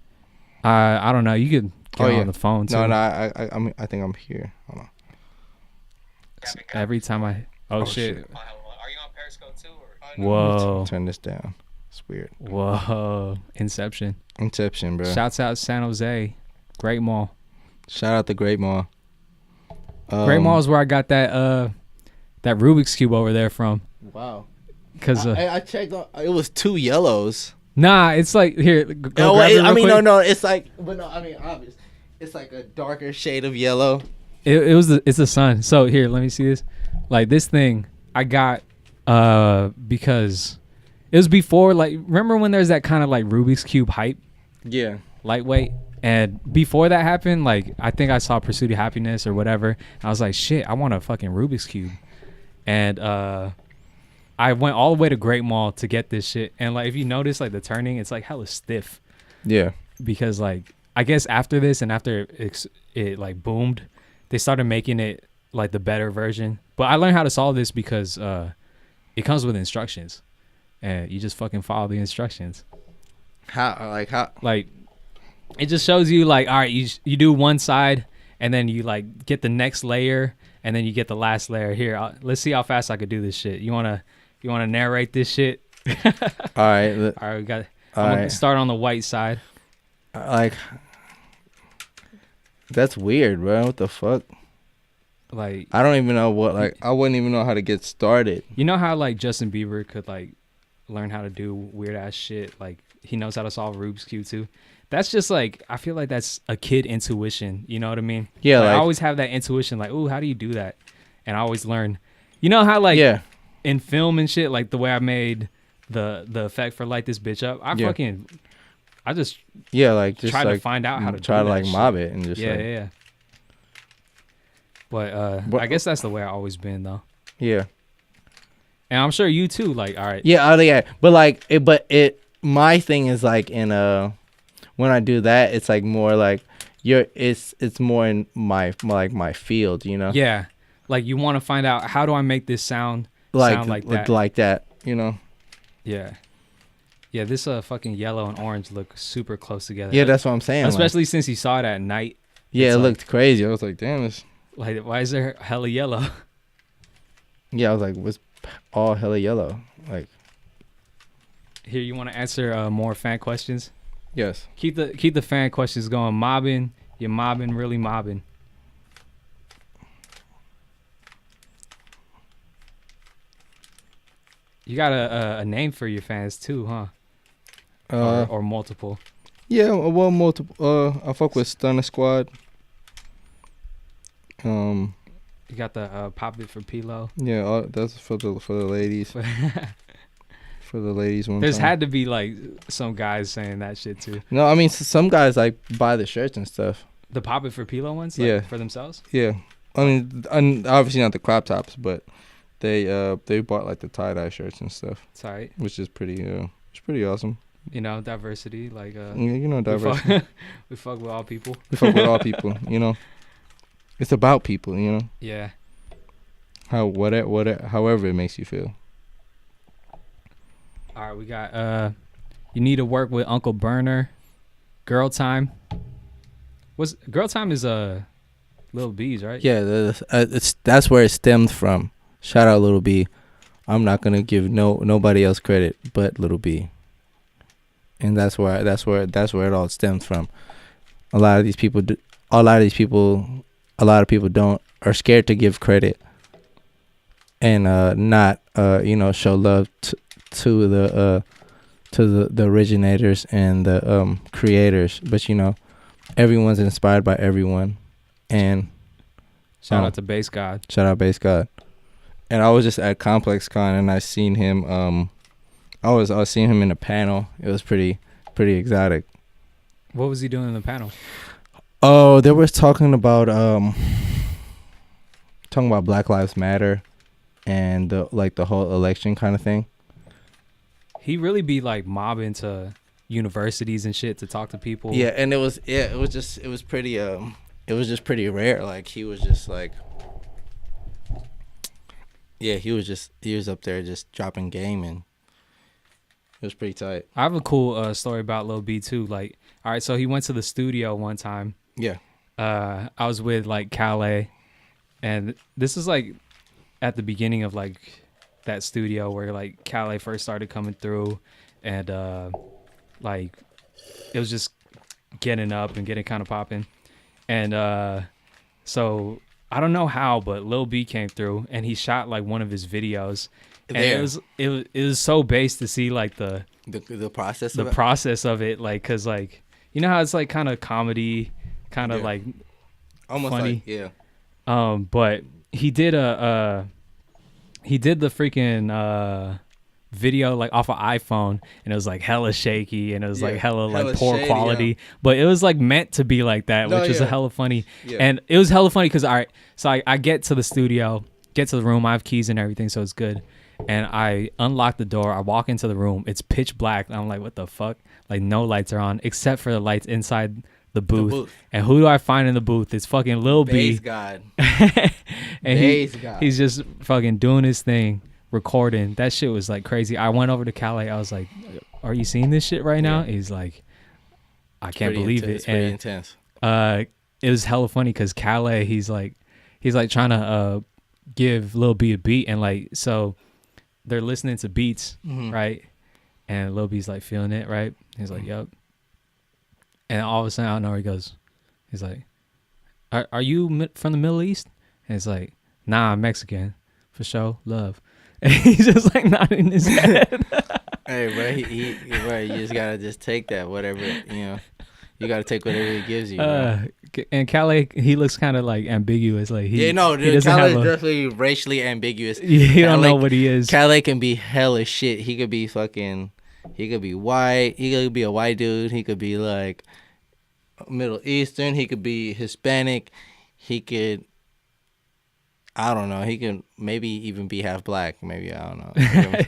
I don't know. You could get on the phone too. No. I think I'm here. Hold on. Every time I. Oh shit. Are you on Periscope too? Or? Whoa. Turn this down. It's weird. Whoa. Inception, bro. Shouts out San Jose. Great Mall. Shout out the Great Mall. Great Mall is where I got that Rubik's Cube over there from. Wow. Because I checked. It was 2 yellows. Nah, it's like here. Go grab it real quick. No. It's like, but no. I mean, obvious. It's like a darker shade of yellow. It's the sun. So here, let me see this. Like this thing I got because it was before, like, remember when there's that kind of like Rubik's Cube hype? Yeah. Lightweight. And before that happened, like, I think I saw Pursuit of Happiness or whatever. I was like, shit, I want a fucking Rubik's Cube. And I went all the way to Great Mall to get this shit. And like, if you notice, like the turning, it's like hella stiff. Yeah. Because like, I guess after this and after it like boomed, they started making it like the better version. But I learned how to solve this because it comes with instructions, and you just fucking follow the instructions. How? Like, it just shows you like, all right, you do one side, and then you like get the next layer, and then you get the last layer. Here, let's see how fast I could do this shit. You wanna narrate this shit? All right. All right. We got. I'm gonna start on the white side. Like, that's weird, bro. What the fuck? Like, I don't even know what, like, I wouldn't even know how to get started. You know how like Justin Bieber could like learn how to do weird ass shit? Like, he knows how to solve Rubik's Cube too. That's just like, I feel like that's a kid intuition. You know what I mean? Yeah. Like, I always have that intuition, like, ooh, how do you do that? And I always learn. You know how like in film and shit, like the way I made the effect for Light This Bitch Up, I just try to find out how to try do to like shit. mob it and just yeah. But I guess that's the way I've always been though. Yeah. And I'm sure you too. Like, all right. Yeah. But like it. my thing is like in when I do that, it's like more like it's more in my my field, you know. Yeah, like you want to find out how do I make this sound like that. Like that, you know. Yeah. Yeah, this fucking yellow and orange look super close together. Yeah, that's what I'm saying. Especially since you saw it at night. Yeah, it looked crazy. I was like, damn, it's like, why is there hella yellow? Yeah, I was like, what's all hella yellow? Like, here, you want to answer more fan questions? Yes. Keep the fan questions going. Mobbing, you're mobbing, really mobbing. You got a name for your fans too, huh? Or multiple. Yeah, well, multiple. I fuck with Stunner Squad. You got the Pop It for Pilo. Yeah, that's for the ladies. For the ladies one. There's had to be like some guys saying that shit too. No, I mean some guys like buy the shirts and stuff. The Pop It for Pilo ones, like, yeah, for themselves. Yeah, I mean, obviously not the crop tops, but they bought like the tie-dye shirts and stuff. Tight. Which is pretty it's pretty awesome. You know, diversity, like yeah, you know, diversity. We fuck with all people. We fuck with all people, you know. It's about people, you know. Yeah. However it makes you feel. All right, we got you need to work with Uncle Burner. Girl Time. What's Girl Time is Lil B's, right? Yeah, that's where it stemmed from. Shout out Lil B. I'm not gonna give nobody else credit but Lil B. And that's where it all stems from. A lot of people don't are scared to give credit and not show love to the originators and the creators. But you know, everyone's inspired by everyone. And shout out to Bass God. Shout out Bass God. And I was just at Complex Con and I seen him. I was seeing him in a panel. It was pretty exotic. What was he doing in the panel? Oh, they were talking about Black Lives Matter and the whole election kind of thing. He really be like mobbing to universities and shit to talk to people. Yeah, and it was pretty rare. Like he was just like, yeah, he was up there just dropping game, and it was pretty tight. I have a cool story about Lil B too. Like, all right, so he went to the studio one time. Yeah. I was with like Calais, and this is like at the beginning of like that studio where like Calais first started coming through, and like it was just getting up and getting kind of popping, and so I don't know how, but Lil B came through and he shot like one of his videos, and it was so based to see like the process of it, like, cause like you know how it's like kind of comedy, kind of like almost funny. like, yeah. But he did the freaking video like off an iPhone, and it was like hella shaky, and it was like hella like poor shady, quality, yeah. But it was like meant to be like that, which is a hella funny. Yeah. And it was hella funny because all right, so I get to the studio, get to the room, I have keys and everything, so it's good. And I unlock the door, I walk into the room, it's pitch black, and I'm like, what the fuck? Like no lights are on except for the lights inside the booth. And who do I find in the booth? It's fucking Lil B. Bass God. And he's just fucking doing his thing, recording. That shit was like crazy. I went over to Calais. I was like, are you seeing this shit right now? He's like, I can't believe it. It's pretty intense. It was hella funny because Calais, he's like trying to give Lil B a beat, and like, so they're listening to beats, right? And Lil B's like feeling it, right? He's like, yup. And all of a sudden, I don't know where he goes. He's like, are you from the Middle East? And it's like, nah, I'm Mexican. For sure, love. And he's just like nodding his head. Hey, bro, you just gotta just take that, whatever, you know. You gotta take whatever it gives you. And Calais, he looks kind of like ambiguous. Like Calais is definitely racially ambiguous. He don't know what he is. Calais can be hella shit. He could be white. He could be a white dude. He could be like Middle Eastern. He could be Hispanic. He could. I don't know. He can maybe even be half black. Maybe, I don't know.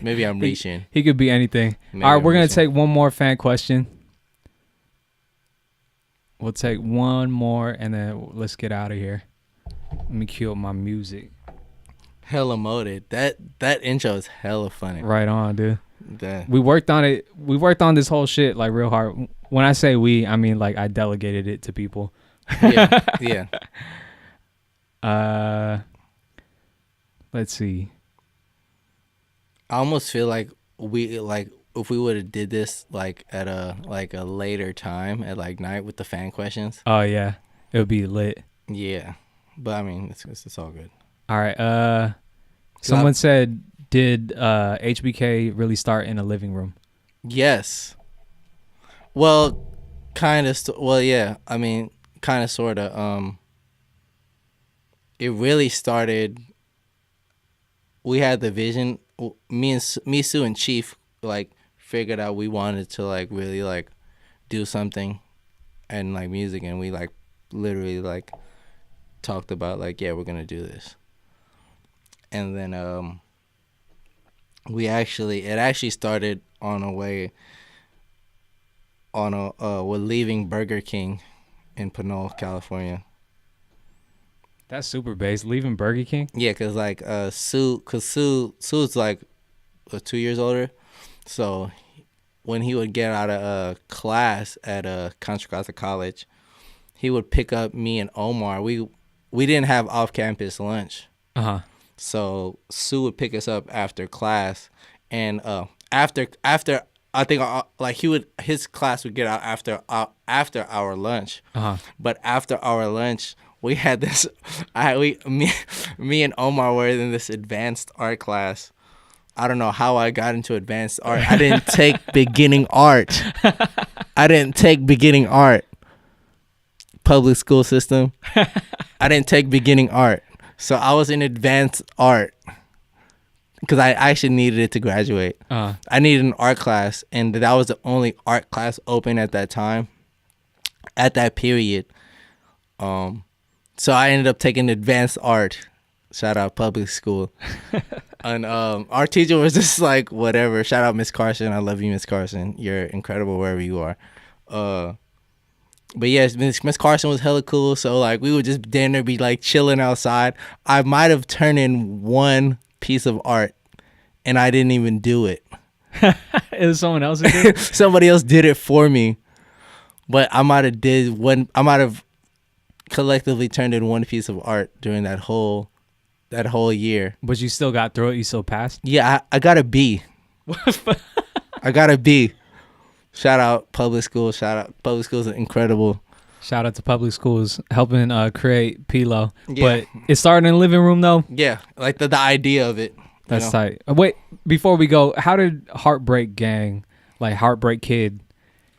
Maybe I'm reaching. He could be anything. Maybe All right, I'm we're going to reaching. take one more fan question. We'll take one more, and then let's get out of here. Let me cue up my music. Hella molded. That intro is hella funny. Right on, dude. That. We worked on it. We worked on this whole shit like real hard. When I say we, I mean like I delegated it to people. Yeah. Let's see. I almost feel like if we would have did this like at a later time at like night with the fan questions. Oh yeah, it would be lit. Yeah, but I mean it's all good. All right. Someone said, did HBK really start in a living room? Yes. Well, kind of. Well, yeah. I mean, kind of, sort of. It really started. We had the vision. Me, Sue, and Chief like figured out we wanted to like really like do something, and like music, and we like literally like talked about like, yeah, we're gonna do this. And then it actually started we're leaving Burger King in Pinole, California. That's super bass. Leaving Burger King? Yeah, cause like Sue's like 2 years older, so when he would get out of class at Contra Costa College, he would pick up me and Omar. We didn't have off-campus lunch. So Sue would pick us up after class, and after I think like his class would get out after our lunch. But after our lunch, we had this. Me and Omar were in this advanced art class. I don't know how I got into advanced art. I didn't take beginning art. Public school system. I didn't take beginning art. So I was in advanced art because I actually needed it to graduate. I needed an art class, and that was the only art class open at that time, at that period. So I ended up taking advanced art. Shout out public school. And our teacher was just like, whatever. Shout out Miss Carson. I love you, Miss Carson. You're incredible wherever you are. But yes, Miss Carson was hella cool. So like we would just dinner, be like chilling outside. I might have turned in one piece of art, and I didn't even do it. It was someone else who did it? Somebody else did it for me. But I might have collectively turned in one piece of art during that whole year. But you still got through it. You still passed. Yeah, I got a B. I got a B. Shout out public school. Public schools are incredible. Shout out to public schools helping create Pilo. Yeah. But it started in the living room though. Yeah, like the idea of it. That's tight. Wait, before we go, how did Heartbreak Gang, like Heartbreak Kid,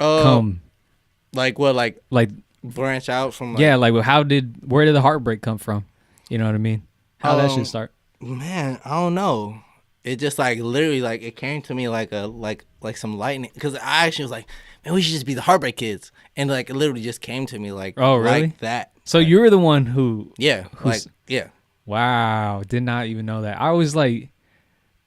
come? Like what? Like branch out from? Like, yeah, like where did the heartbreak come from? You know what I mean? How did that shit start? Man, I don't know. It just like literally like it came to me like some lightning, because I actually was like, man, we should just be the Heartbreak Kids, and like it literally just came to me like, oh really? Like that. So like, you were the one who yeah. Wow, did not even know that. I was like,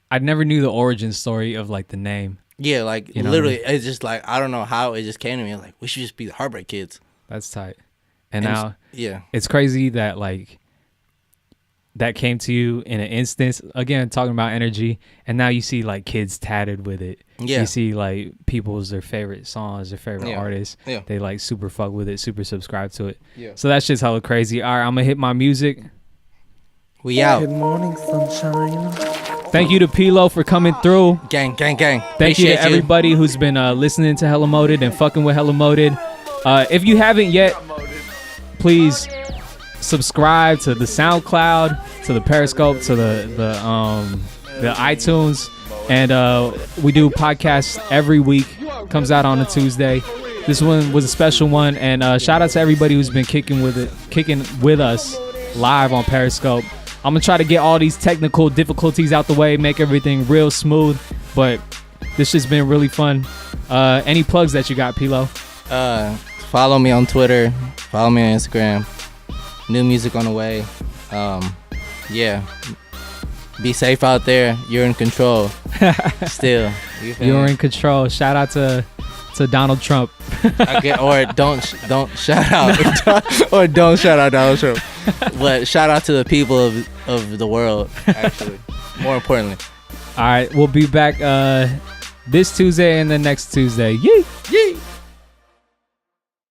I never knew the origin story of like the name. Yeah, like literally, it's just like I don't know how it just came to me. Like we should just be the Heartbreak Kids. That's tight. And now, yeah, it's crazy that like that came to you in an instance. Again, talking about energy, and now you see like kids tatted with it. Yeah, you see like people's their favorite songs, their favorite artists. Yeah, they like super fuck with it, super subscribe to it. Yeah, so that shit's hella crazy. All right, I'm gonna hit my music. We out. Good morning, sunshine. Thank you to Pilo for coming through. Gang. Thank Appreciate you to everybody who's been listening to Hella Moded and fucking with Hella Moded. If you haven't yet, please subscribe to the SoundCloud, to the Periscope, to the iTunes, and we do podcasts every week. Comes out on a Tuesday. This one was a special one, and shout out to everybody who's been kicking with us live on Periscope. I'm gonna try to get all these technical difficulties out the way, make everything real smooth, but this has been really fun. Any plugs that you got, Pilo? Follow me on Twitter, follow me on Instagram. New music on the way. Yeah. Be safe out there. You're in control. Still. You're in control. Shout out to Donald Trump. Or don't shout out. Or don't shout out Donald Trump. But shout out to the people of the world, actually. More importantly. All right. We'll be back this Tuesday and the next Tuesday. Yee! Yee!